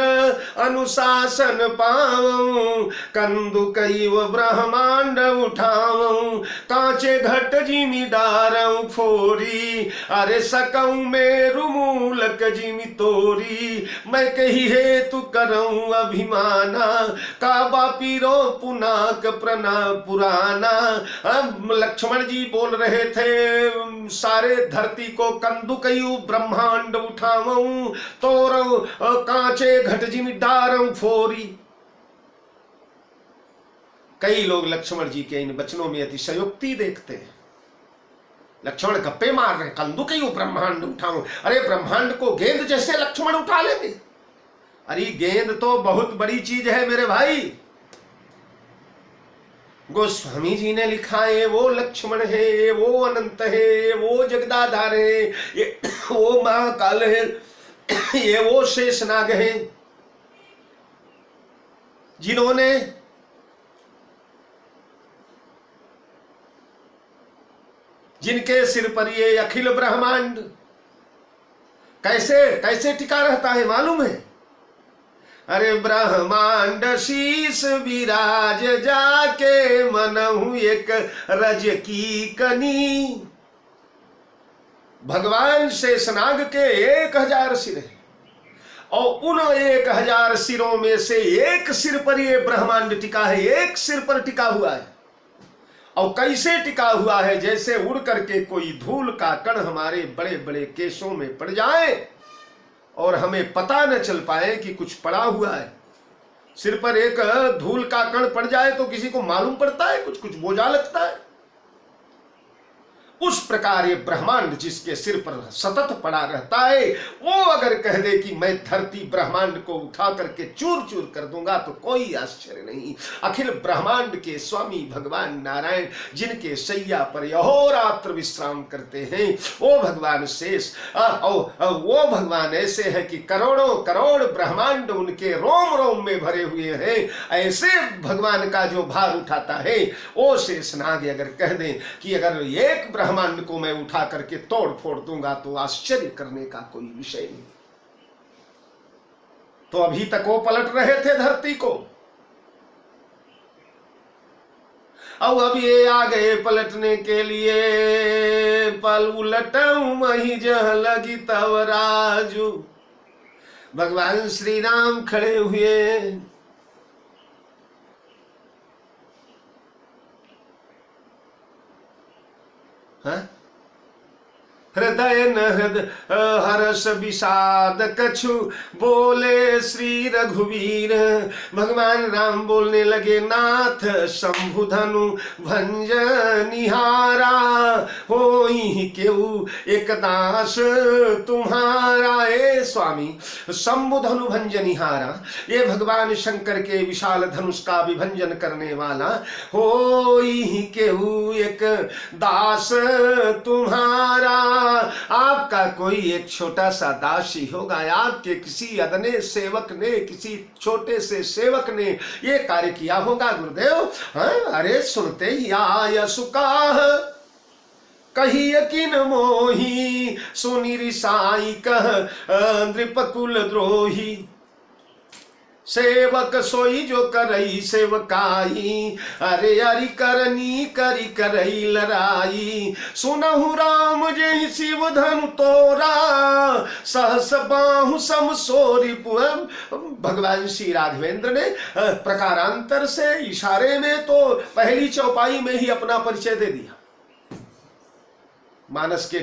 अनुशासन पाऊं, कंदु कईव ब्रह्मांड उठाऊं, कांचे घट जिमि डारऊ फोरी, अरे सकऊ मेरु मूलक जिमि तोरी, मैं कही हेतु करऊं अभिमाना, काबा पीरो पुनाक प्रणा पुराना। अब लक्ष्मण जी बोल रहे थे, सारे धरती को कंदु कईव ब्रह्मांड उठाऊं, तो कांचे घट जिमि डारऊ फोरी। कई लोग लक्ष्मण जी के इन वचनों में अतिशयोक्ति देखते हैं। लक्ष्मण गप्पे मार रहे, कंदु कईव ब्रह्मांड उठाऊं। अरे ब्रह्मांड को गेंद जैसे लक्ष्मण उठा लेंगे? अरे गेंद तो बहुत बड़ी चीज है मेरे भाई। गोस्वामी जी ने लिखा है, वो लक्ष्मण है, वो अनंत है, वो जगदाधार है, वो महाकाल है, ये वो शेषनाग है जिन्होंने जिनके सिर पर ये अखिल ब्रह्मांड कैसे कैसे टिका रहता है मालूम है? अरे ब्रह्मांड शीस विराज जाके मनहु एक रज की कनी। भगवान शेषनाग के 1000 सिर हैं और उन 1000 सिरों में से एक सिर पर ये ब्रह्मांड टिका है, एक सिर पर टिका हुआ है। और कैसे टिका हुआ है? जैसे उड़ करके कोई धूल का कण हमारे बड़े बड़े केशों में पड़ जाए और हमें पता न चल पाए कि कुछ पड़ा हुआ है। सिर पर एक धूल का कण पड़ जाए तो किसी को मालूम पड़ता है, कुछ कुछ बोझा लगता है। उस प्रकार ये ब्रह्मांड जिसके सिर पर सतत पड़ा रहता है, वो अगर कह दे कि मैं धरती ब्रह्मांड को उठा करके चूर चूर कर दूंगा तो कोई आश्चर्य नहीं। अखिल ब्रह्मांड के स्वामी भगवान नारायण जिनके शैया पर अहोरात्र विश्राम करते हैं, वो भगवान शेष, वो भगवान ऐसे हैं कि करोड़ों करोड़ ब्रह्मांड उनके रोम रोम में भरे हुए हैं। ऐसे भगवान का जो भार उठाता है वो शेषनाग अगर कह दें कि अगर एक ब्रह्मांड को मैं उठा करके तोड़ फोड़ दूंगा तो आश्चर्य करने का कोई विषय नहीं। तो अभी तक वो पलट रहे थे धरती को, अब ये आ गए पलटने के लिए। पल उलटऊ मही जह लगी तव राजू, भगवान श्री राम खड़े हुए। हृदय नहद हर्ष विषाद कछु बोले श्री रघुवीर। भगवान राम बोलने लगे, नाथ शंभु धनु भंज निहारा, होई केऊ एक दास तुम्हारा। ए स्वामी, शंभु धनु भंज निहारा, ये भगवान शंकर के विशाल धनुष का विभंजन करने वाला, होई केऊ एक दास तुम्हारा। आपका कोई एक छोटा सा दास ही होगा, आपके किसी अदने सेवक ने, किसी छोटे से सेवक ने ये कार्य किया होगा गुरुदेव। अरे सुनते ही आय सुकाह कही यकीन मोही, सुनी रिसाई कह नृपकुल द्रोही। सेवक सोई जो करई सेवकाई, अरे अरि करनी करी करई लड़ाई। सुनहु राम जय शिव धनु तोरा, सहस बाहु सम सोरी। भगवान श्री राघवेंद्र ने प्रकारांतर से इशारे में तो पहली चौपाई में ही अपना परिचय दे दिया। मानस के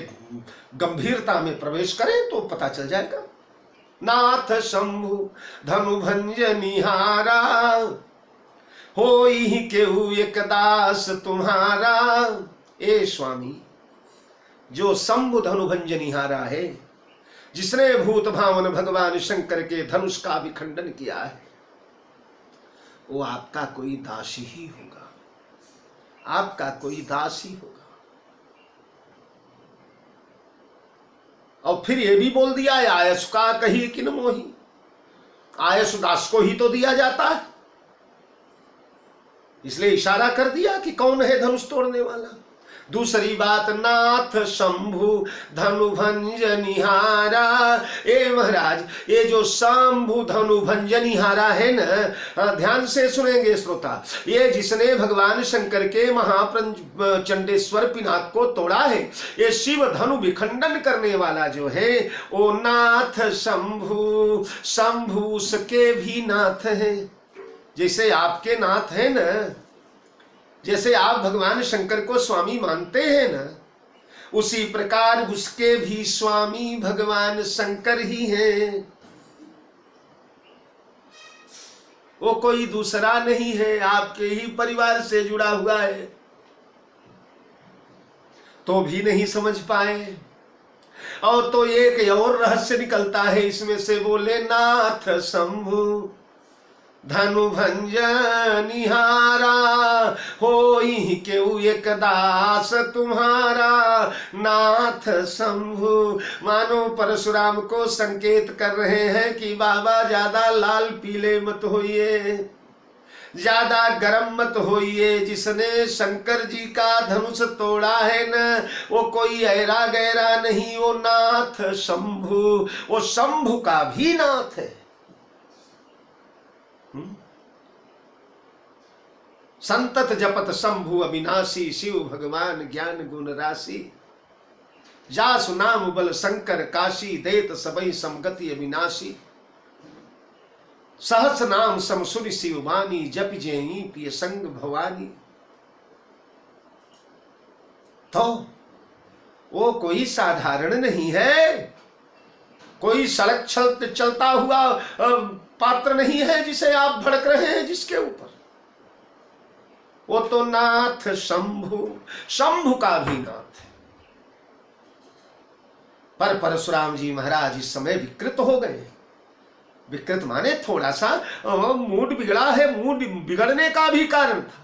गंभीरता में प्रवेश करें तो पता चल जाएगा। नाथ शंभु धनु भंज निहारा, होई केहू एक दास तुम्हारा। ए स्वामी, जो शंभु धनु भंज निहारा है, जिसने भूत भावन भगवान शंकर के धनुष का विखंडन किया है, वो आपका कोई दास ही होगा, आपका कोई दास ही होगा। और फिर ये भी बोल दिया, आयस का कही किन मोही, आयस दास को ही तो दिया जाता है, इसलिए इशारा कर दिया कि कौन है धनुष तोड़ने वाला। दूसरी बात, नाथ शंभु धनु भंज निहारा। ए महाराज, ये जो शंभु धनु भंज निहारा है ना, ध्यान से सुनेंगे श्रोता, ये जिसने भगवान शंकर के महाप्रचंडेश्वर पिनाक को तोड़ा है, ये शिव धनु विखंडन करने वाला जो है वो नाथ शंभु। शंभु उसके भी नाथ है, जैसे आपके नाथ है ना, जैसे आप भगवान शंकर को स्वामी मानते हैं ना, उसी प्रकार उसके भी स्वामी भगवान शंकर ही हैं। वो कोई दूसरा नहीं है, आपके ही परिवार से जुड़ा हुआ है, तो भी नहीं समझ पाए। और तो एक और रहस्य निकलता है इसमें से, बोले नाथ शंभु धनु भंज निहारा, होई केऊ एक दास तुम्हारा। नाथ शंभु, मानो परशुराम को संकेत कर रहे हैं कि बाबा ज्यादा लाल पीले मत होइए, ज्यादा गरम मत होइए। जिसने शंकर जी का धनुष तोड़ा है न, वो कोई ऐरा गैरा नहीं, वो नाथ शंभु, वो शंभु का भी नाथ है। संतत जपत शंभु अविनाशी, शिव भगवान ज्ञान गुण राशि। जासु नाम बल शंकर काशी, देत सबई समगति अविनाशी। सहस नाम समसुर शिव वाणी, जप जेई पिय संग भवानी। तो वो कोई साधारण नहीं है, कोई सड़क चलता हुआ पात्र नहीं है जिसे आप भड़क रहे हैं जिसके ऊपर। वो तो नाथ शंभु, शंभु का भी नाथ है। पर परशुराम जी महाराज इस समय विकृत हो गए। विकृत माने थोड़ा सा मूड बिगड़ा है, मूड बिगड़ने का भी कारण था।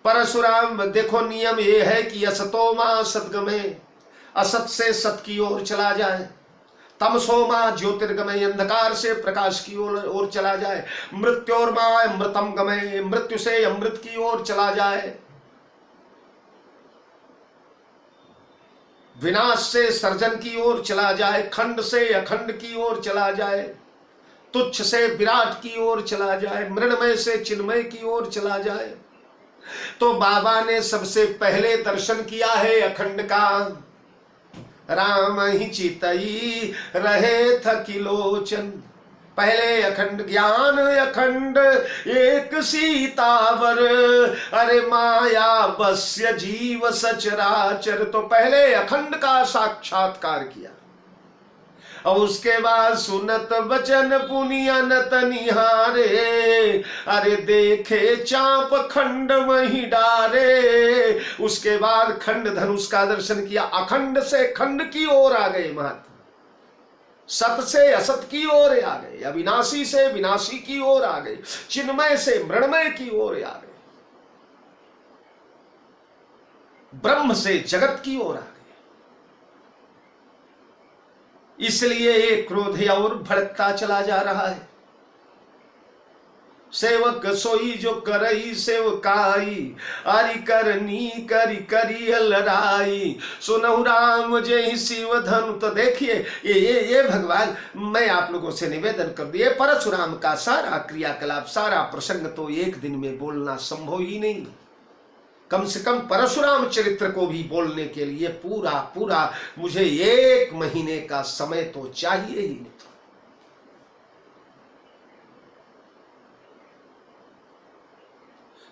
परशुराम देखो नियम ये है कि असतो मां सद्गमय, असत से सत की ओर चला जाए, तमसो मां ज्योतिर्गमय, अंधकार से प्रकाश की ओर चला जाए, मृत्योर्मा अमृतम गमय, मृत्यु से अमृत की ओर चला जाए, विनाश से सर्जन की ओर चला जाए, खंड से अखंड की ओर चला जाए, तुच्छ से विराट की ओर चला जाए, मृण्मय से चिन्मय की ओर चला जाए। तो बाबा ने सबसे पहले दर्शन किया है अखंड का। राम ही चितई रहे थकिलोचन, पहले अखंड ज्ञान अखंड एक सीतावर, अरे माया बस्य जीव सचराचर। तो पहले अखंड का साक्षात्कार किया और उसके बाद सुनत वचन पुनियनत निहारे, अरे देखे चाप खंड वही डारे। उसके बाद खंड धनुष का दर्शन किया, अखंड से खंड की ओर आ गए महात्मा, सत से असत की ओर आ गए, अविनाशी से विनाशी की ओर आ गए, चिन्मय से मृण्मय की ओर आ गए, ब्रह्म से जगत की ओर आ गए। इसलिए ये क्रोध और भड़कता चला जा रहा है। सेवक सोई जो करई सेवकाई, आरी करनी करी करी लड़ाई, सुनहु राम जय शिव धनु। तो देखिए ये भगवान, मैं आप लोगों से निवेदन कर दिए, परशुराम का सारा क्रियाकलाप, सारा प्रसंग तो एक दिन में बोलना संभव ही नहीं। कम से कम परशुराम चरित्र को भी बोलने के लिए पूरा मुझे 1 महीने का समय तो चाहिए ही नहीं।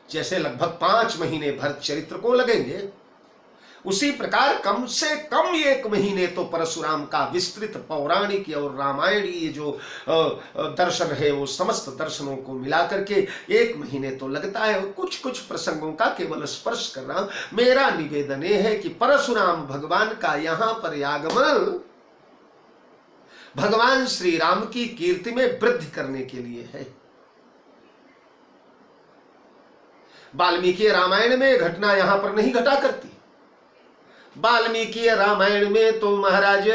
जैसे लगभग 5 महीने भरत चरित्र को लगेंगे, उसी प्रकार कम से कम 1 महीने तो परशुराम का विस्तृत पौराणिक और रामायणीय जो दर्शन है वो समस्त दर्शनों को मिला करके 1 महीने तो लगता है। कुछ कुछ प्रसंगों का केवल स्पर्श कर रहा हूं। मेरा निवेदन यह है कि परशुराम भगवान का यहां पर आगमन भगवान श्री राम की कीर्ति में वृद्धि करने के लिए है। वाल्मीकि रामायण में घटना यहां पर नहीं घटा करती। वाल्मीकि रामायण में तो महाराज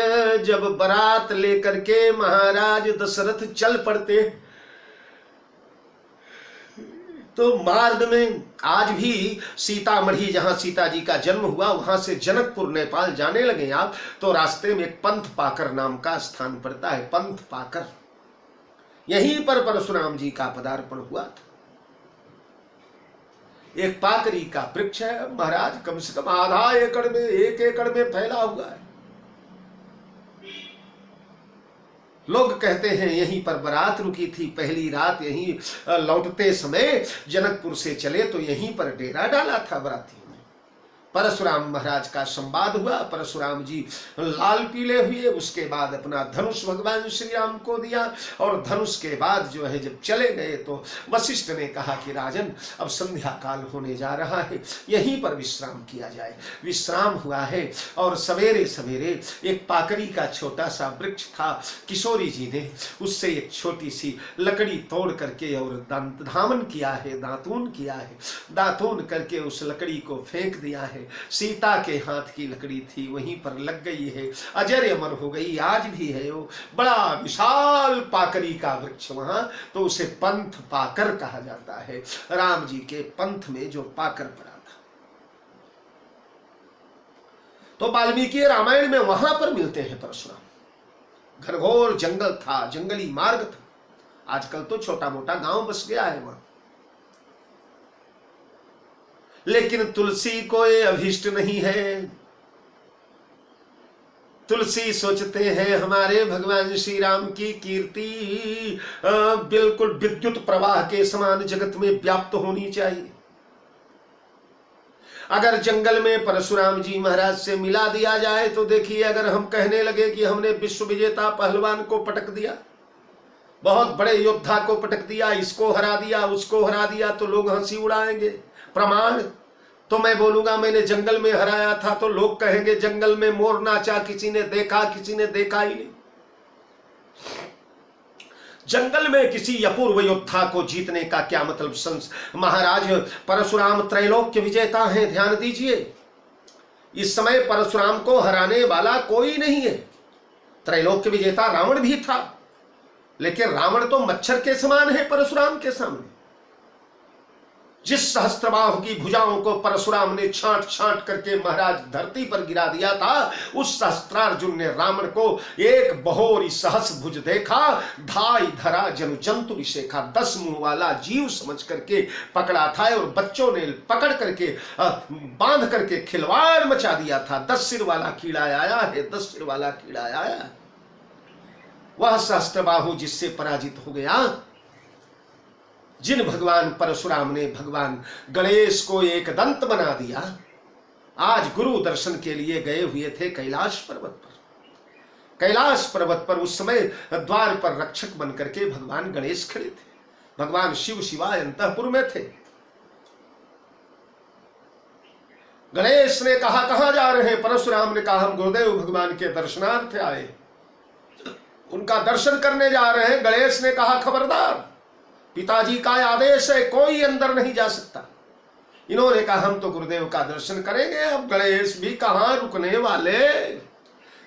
जब बारात लेकर के महाराज दशरथ चल पड़ते तो मार्ग में आज भी सीतामढ़ी, जहां सीता जी का जन्म हुआ, वहां से जनकपुर नेपाल जाने लगे आप तो रास्ते में एक पंथ पाकर नाम का स्थान पड़ता है। पंथ पाकर, यहीं पर परशुराम जी का पदार्पण हुआ था। एक पाकरी का वृक्ष है महाराज, कम से कम आधा एकड़ में, 1 एकड़ में फैला हुआ है। लोग कहते हैं यहीं पर बारात रुकी थी, पहली रात यहीं लौटते समय जनकपुर से चले तो यहीं पर डेरा डाला था बाराती। परशुराम महाराज का संवाद हुआ, परशुराम जी लाल पीले हुए, उसके बाद अपना धनुष भगवान श्री राम को दिया और धनुष के बाद जो है जब चले गए तो वशिष्ठ ने कहा कि राजन अब संध्या काल होने जा रहा है, यहीं पर विश्राम किया जाए। विश्राम हुआ है और सवेरे सवेरे एक पाकरी का छोटा सा वृक्ष था, किशोरी जी ने उससे एक छोटी सी लकड़ी तोड़ करके और धामन किया है, दातून किया है, दातून करके उस लकड़ी को फेंक दिया है। सीता के हाथ की लकड़ी थी, वहीं पर लग गई है, अजर अमर हो गई, आज भी है। वो बड़ा विशाल पाकरी का वृक्ष वहां, तो उसे पंथ पाकर कहा जाता है। राम जी के पंथ में जो पाकर पड़ा था, तो वाल्मीकि रामायण में वहां पर मिलते हैं परशुराम। घनघोर जंगल था, जंगली मार्ग था। आजकल तो छोटा मोटा गांव बस गया है वहां, लेकिन तुलसी को ये अभिष्ट नहीं है। तुलसी सोचते हैं हमारे भगवान श्री राम की कीर्ति बिल्कुल विद्युत प्रवाह के समान जगत में व्याप्त होनी चाहिए। अगर जंगल में परशुराम जी महाराज से मिला दिया जाए तो देखिए, अगर हम कहने लगे कि हमने विश्व विजेता पहलवान को पटक दिया, बहुत बड़े योद्धा को पटक दिया, इसको हरा दिया, उसको हरा दिया, तो लोग हंसी उड़ाएंगे। प्रमाण तो मैं बोलूंगा मैंने जंगल में हराया था, तो लोग कहेंगे जंगल में मोर नाचा, किसी ने देखा, किसी ने देखा ही नहीं। जंगल में किसी अपूर्व योद्धा को जीतने का क्या मतलब? महाराज परशुराम त्रैलोक्य विजेता हैं, ध्यान दीजिए। इस समय परशुराम को हराने वाला कोई नहीं है। त्रैलोक्य विजेता रावण भी था, लेकिन रावण तो मच्छर के समान है परशुराम के सामने। जिस सहस्त्रबाहु की भुजाओं को परशुराम ने छांट छांट करके महाराज धरती पर गिरा दिया था, उस सहस्त्रार्जुन ने रावण को एक बहोरी सहस भुज देखा, धाई धरा जनु जंतु विशेखा, 10 मुंह वाला जीव समझ करके पकड़ा था, और बच्चों ने पकड़ करके बांध करके खिलवाड़ मचा दिया था। 10 सिर वाला कीड़ा आया है, 10 सिर वाला कीड़ा आया। वह सहस्त्रबाहु जिससे पराजित हो गया, जिन भगवान परशुराम ने भगवान गणेश को एक दंत बना दिया, आज गुरु दर्शन के लिए गए हुए थे कैलाश पर्वत पर। कैलाश पर्वत पर उस समय द्वार पर रक्षक बन करके भगवान गणेश खड़े थे। भगवान शिव शिवाय अंतःपुर में थे। गणेश ने कहा कहां जा रहे हैं? परशुराम ने कहा हम गुरुदेव भगवान के दर्शनार्थ आए, उनका दर्शन करने जा रहे हैं। गणेश ने कहा खबरदार, पिताजी का आदेश है, कोई अंदर नहीं जा सकता। इन्होंने कहा हम तो गुरुदेव का दर्शन करेंगे। अब गणेश भी कहां रुकने वाले।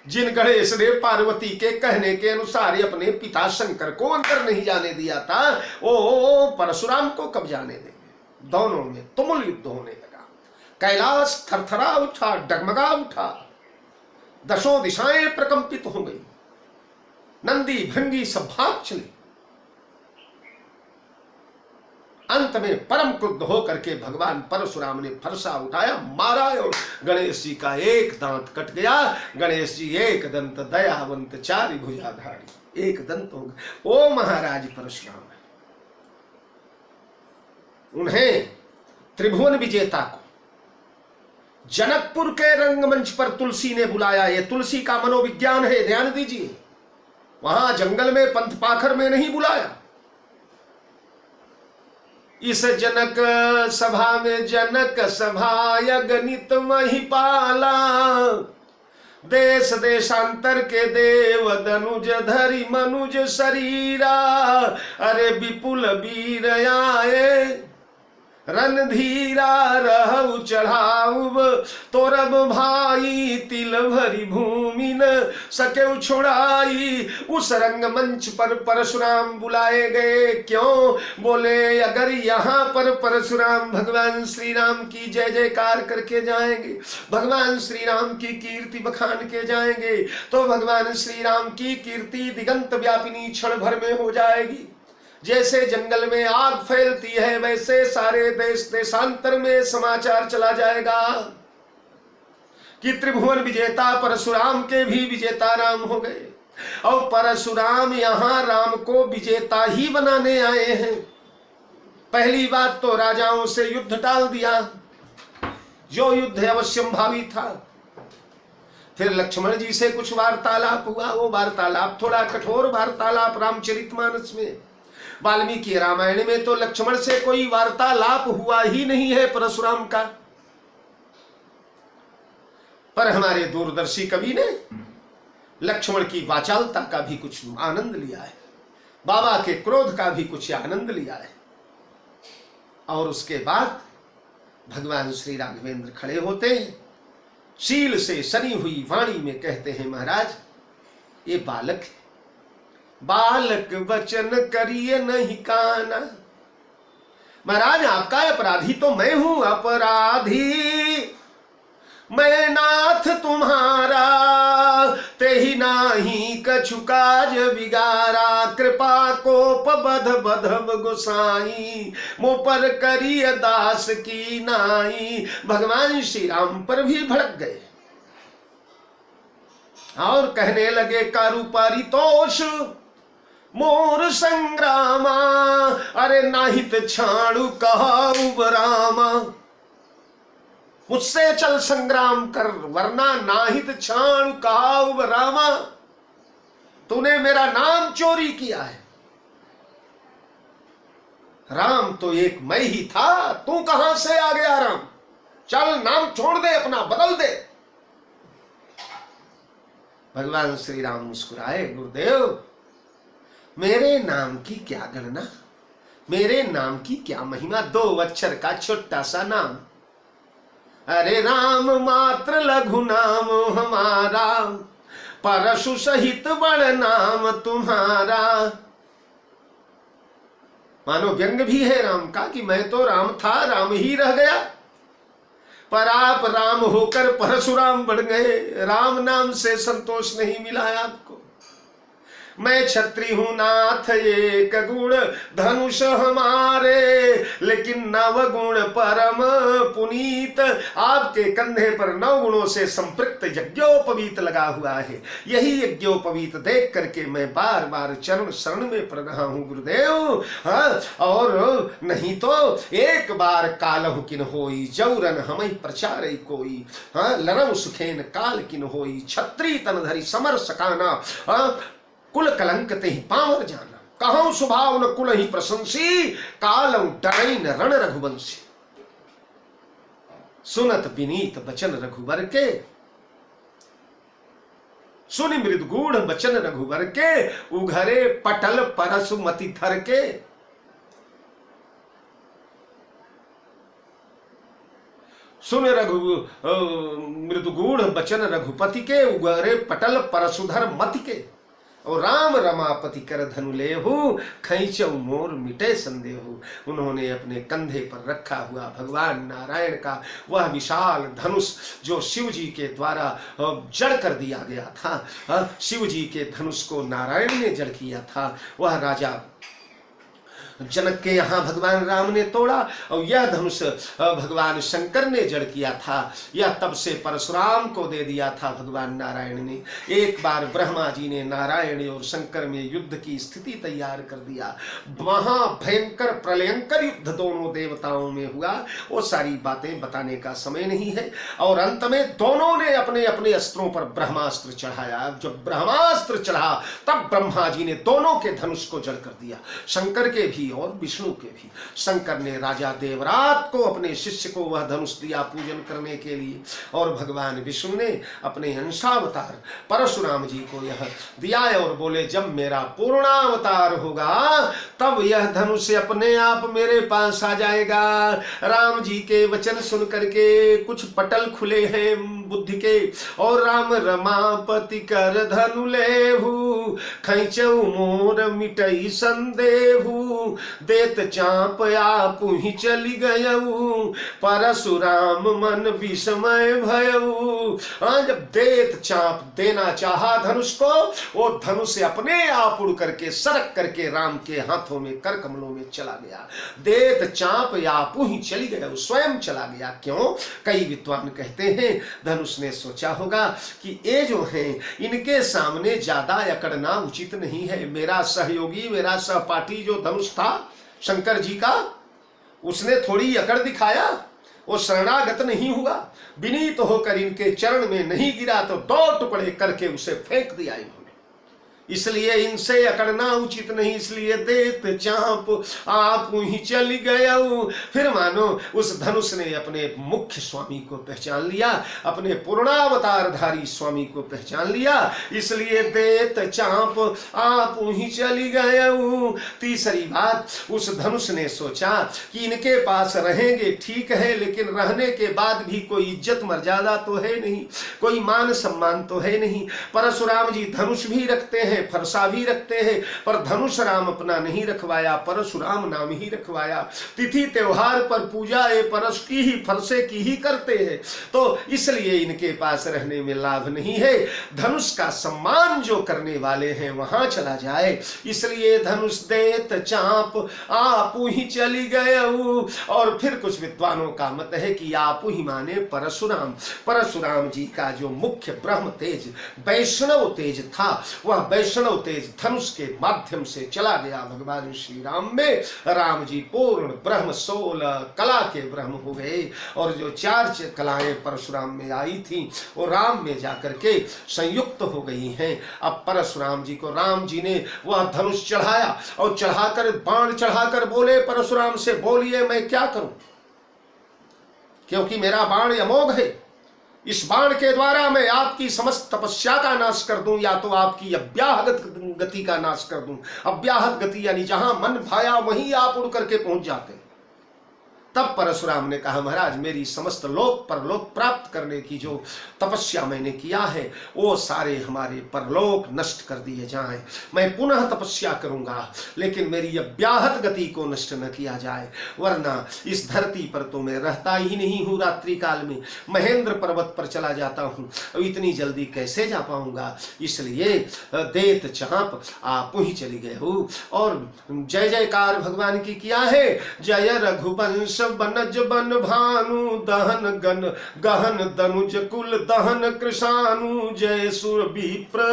जिन गणेश ने पार्वती के कहने के अनुसार अपने पिता शंकर को अंदर नहीं जाने दिया था, ओ परशुराम को कब जाने देंगे? दोनों में तुमुल युद्ध होने लगा। कैलाश थरथरा उठा, डगमगा उठा, 10 दिशाएं प्रकंपित हो गई, नंदी भृंगी सब भाग चले। अंत में परम क्रुद्ध होकर के भगवान परशुराम ने फरसा उठाया, मारा, और गणेश जी का एक दांत कट गया। गणेश जी एक दंत दयावंत, 4 भुजाधारी, एक दंत हो गया। ओ महाराज परशुराम, उन्हें त्रिभुवन विजेता को जनकपुर के रंगमंच पर तुलसी ने बुलाया। ये तुलसी का मनोविज्ञान है, ध्यान दीजिए। वहां जंगल में पंथ पाखर में नहीं बुलाया। इस जनक सभा में जनक सभा गणित महिपाला, देश देशांतर के देव दनुज धरि मनुज शरीरा, अरे विपुल वीर आए रणधीरा, रहु चढ़ाउब तोरब भाई, तिल भरी भूमि न सके छोड़ाई। उस रंगमंच पर परशुराम बुलाए गए। क्यों? बोले अगर यहाँ पर परशुराम भगवान श्री राम की जय जयकार करके जाएंगे, भगवान श्री राम की कीर्ति बखान के जाएंगे, तो भगवान श्री राम की कीर्ति दिगंत व्यापिनी क्षण भर में हो जाएगी। जैसे जंगल में आग फैलती है, वैसे सारे देश देशांतर में समाचार चला जाएगा कि त्रिभुवन विजेता परशुराम के भी विजेता राम हो गए। और परशुराम यहां राम को विजेता ही बनाने आए हैं। पहली बात तो राजाओं से युद्ध टाल दिया, जो युद्ध अवश्यंभावी था। फिर लक्ष्मण जी से कुछ वार्तालाप हुआ, वो वार्तालाप थोड़ा कठोर वार्तालाप रामचरितमानस में। वाल्मीकि रामायण में तो लक्ष्मण से कोई वार्तालाप हुआ ही नहीं है परशुराम का। पर हमारे दूरदर्शी कवि ने लक्ष्मण की वाचालता का भी कुछ आनंद लिया है, बाबा के क्रोध का भी कुछ आनंद लिया है। और उसके बाद भगवान श्री राघवेंद्र खड़े होते हैं, शील से सनी हुई वाणी में कहते हैं महाराज ये बालक है, बालक वचन करिए नहीं काना। महाराज आपका अपराधी तो मैं हूं, अपराधी मैं नाथ तुम्हारा, तेहि नाही कछु काज बिगारा। कृपा कोप बध बधव गोसाई, मो पर करिए दास की नाई। भगवान श्री राम पर भी भड़क गए और कहने लगे कारू पारितोष मोर संग्रामा, अरे नाहित छाणु कहाउ रामा। मुझसे चल संग्राम कर, वरना नाहित क्षाण कहाव रामा। तूने मेरा नाम चोरी किया है। राम तो एक मैं ही था, तू कहां से आ गया राम? चल नाम छोड़ दे, अपना बदल दे। भगवान श्री राम मुस्कुराए, गुरुदेव मेरे नाम की क्या गणना, मेरे नाम की क्या महिमा, 2 अक्षर का छोटा सा नाम। अरे राम मात्र लघु नाम हमारा, परशु सहित बड़ नाम तुम्हारा। मानो व्यंग भी है राम का कि मैं तो राम था, राम ही रह गया, पर आप राम होकर परशुराम बन गए। राम नाम से संतोष नहीं मिला है आपको। मैं छत्री हूं नाथ एक गुण धनुष हमारे, लेकिन 9 गुण परम पुनीत। आपके कंधे पर 9 गुणों से संपृक्त यज्ञोपवीत लगा हुआ है। यही यज्ञोपवीत देख करके मैं बार बार चरण शरण में पड़ रहा हूं गुरुदेव। और नहीं तो एक बार कालहु किन होई, जौरन हमई प्रचारे कोई। लरम सुखेन काल किन होई, छत्री तन धरी समर सकाना। कुल कलंक ते ही पावर जाना, कहूं स्वभाव न कुल ही प्रशंसी। कालम डराइन रण रघुवंशी, सुनत विनीत बचन रघुवर के। सुनि मृद गूढ़ बचन रघुवर के, उघरे पटल परसु मति थर के। सुन मृदुगूढ़ बचन रघुपति के, उघरे पटल परसुधर मति के। और राम रमापति कर धनु लेहु, खैचौ मोर मिटे संदेहु। उन्होंने अपने कंधे पर रखा हुआ भगवान नारायण का वह विशाल धनुष, जो शिव जी के द्वारा जड़ कर दिया गया था। शिव जी के धनुष को नारायण ने जड़ किया था, वह राजा जनक के यहाँ भगवान राम ने तोड़ा, और यह धनुष भगवान शंकर ने जड़ किया था। यह तब से परशुराम को दे दिया था भगवान नारायण ने। एक बार ब्रह्मा जी ने नारायण और शंकर में युद्ध की स्थिति तैयार कर दिया। महाभयंकर प्रलयंकर युद्ध दोनों देवताओं में हुआ। वो सारी बातें बताने का समय नहीं है। और अंत में दोनों ने अपने अपने अस्त्रों पर ब्रह्मास्त्र चढ़ाया। जब ब्रह्मास्त्र चढ़ा तब ब्रह्मा जी ने दोनों के धनुष को जड़ कर दिया, शंकर के भी और विष्णु के भी। शंकर ने राजा देवरात को अपने शिष्य को वह धनुष दिया पूजन करने के लिए, और भगवान विष्णु ने अपने अंशावतार परशुराम जी को यह दिया और बोले जब मेरा पूर्णावतार होगा तब यह धनुष अपने आप मेरे पास आ जाएगा। राम जी के वचन सुन करके कुछ पटल खुले हैं बुद्धि के, और राम रमापति कर धनु लेहु, खैचौ मोर मिटई संदेहु। देत चाप आपु ही चली गयऊ, परशुराम मन विस्मय भयऊ। जब देत चाप देना चाहा धनुष को, वो धनुष से अपने आप उड़ करके सरक करके राम के हाथों में कर कमलों में चला गया। देत चाप आपु ही चली गयऊ, स्वयं चला गया। क्यों? कई विद्वान कहते हैं धनुष ने सोचा होगा कि ये जो है इनके सामने ज्यादा अकड़ना उचित नहीं है। मेरा सहयोगी, मेरा सहपाठी जो धनुष था शंकर जी का, उसने थोड़ी अकड़ दिखाया, वो शरणागत नहीं हुआ, विनीत होकर इनके चरण में नहीं गिरा तो 2 टुकड़े करके उसे फेंक दिया इन्होंने। इसलिए इनसे अकड़ना उचित नहीं। इसलिए देत चाप आप ही चली गयऊ। फिर मानो उस धनुष ने अपने मुख्य स्वामी को पहचान लिया, अपने पूर्णावतारधारी स्वामी को पहचान लिया। इसलिए देत चाप आप ही चली गयऊ। तीसरी बात, उस धनुष ने सोचा कि इनके पास रहेंगे ठीक है, लेकिन रहने के बाद भी कोई इज्जत मर्यादा तो है नहीं, कोई मान सम्मान तो है नहीं। परशुराम जी धनुष भी रखते हैं, फरसा भी रखते हैं, पर धनुष राम अपना नहीं रखवाया, परशुराम नाम ही रखवाया। तिथि त्योहार पर पूजा ये परश की ही, फरसे की ही करते हैं, तो इसलिए इनके पास रहने में लाभ नहीं है। धनुष का सम्मान जो करने वाले हैं वहां चला जाए। इसलिए धनुष देत चाप आपू ही चली गए। और फिर कुछ विद्वानों का मत है कि आपू ही माने परशुराम। परशुराम जी का जो मुख्य ब्रह्म तेज वैष्णव तेज था, वह वैष्णव तेज धनुष के माध्यम से चला गया भगवान श्री राम में। राम जी पूर्ण ब्रह्म 16 कला के ब्रह्म हो गए और जो 4 कलाएं परशुराम में आई थी वो राम में जाकर के संयुक्त हो गई हैं। अब परशुराम जी को राम जी ने वह धनुष चढ़ाया और चढ़ाकर बाण चढ़ाकर बोले परशुराम से, बोलिए मैं क्या करूं, क्योंकि मेरा बाण अमोघ है। इस बाण के द्वारा मैं आपकी समस्त तपस्या का नाश कर दूं या तो आपकी अव्याहत गति का नाश कर दूं। अव्याहत गति यानी जहां मन भाया वहीं आप उड़ करके पहुंच जाते। तब परशुराम ने कहा, महाराज मेरी समस्त लोक परलोक प्राप्त करने की जो तपस्या मैंने किया है वो सारे हमारे परलोक नष्ट कर दिए जाएं। मैं पुनः तपस्या करूंगा लेकिन मेरी अव्याहत गति को नष्ट न किया जाए, वरना इस धरती पर तो मैं रहता ही नहीं हूं। रात्रि काल में महेंद्र पर्वत पर चला जाता हूं, इतनी जल्दी कैसे जा पाऊंगा। इसलिए देत चाप आप ही चली गए हो। और जय जयकार भगवान की किया है। जय रघुवंश बनज बन भानु दहन गन गहन दनुज कुल दहन कृषानु। जय सुर विप्र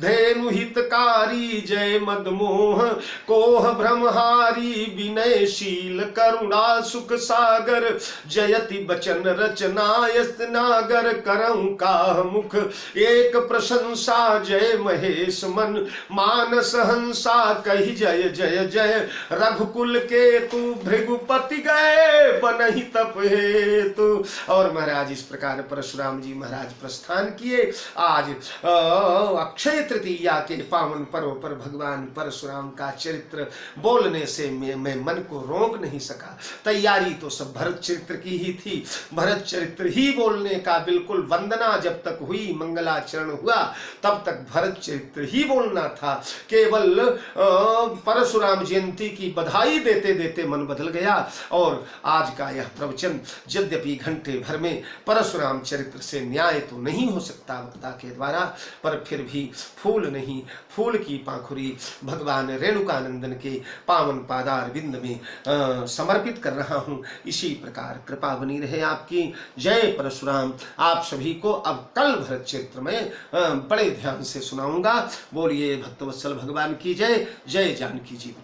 धेनु हितकारी, जय मदमोह कोह भ्रमहारी। विनयशील करुणा सुख सागर, जयति बचन रचनायस्त नागर। करऊं काह मुख एक प्रशंसा, जय महेश मन मानस हंसा। कही जय जय जय रघुकुल के तू, भृगुपति गए बनहि तप हेतु। और महाराज इस प्रकार परशुराम जी महाराज प्रस्थान किए। आज अक्षय तृतीया के पावन पर्व पर भगवान परशुराम का चरित्र बोलने से मैं मन को रोक नहीं सका। तैयारी तो सब भरत चरित्र की ही थी, भरत चरित्र ही बोलने का बिल्कुल। वंदना जब तक हुई, मंगलाचरण हुआ, तब तक भरत चरित्र ही बोलना था। केवल परशुराम जयंती की बधाई देते देते मन बदल गया। और आज का यह प्रवचन यद्यपि घंटे भर में परशुराम चरित्र से न्याय तो नहीं हो सकता वक्ता के द्वारा, पर फिर भी फूल नहीं, फूल की पाखुरी भगवान रेणुकानंदन के पावन पादार बिंद में समर्पित कर रहा हूं। इसी प्रकार कृपा बनी रहे आपकी। जय परशुराम। आप सभी को अब कल भरत चरित्र में बड़े ध्यान से सुनाऊंगा। बोलिए भक्तवत्सल भगवान की जय। जय जानकी जी।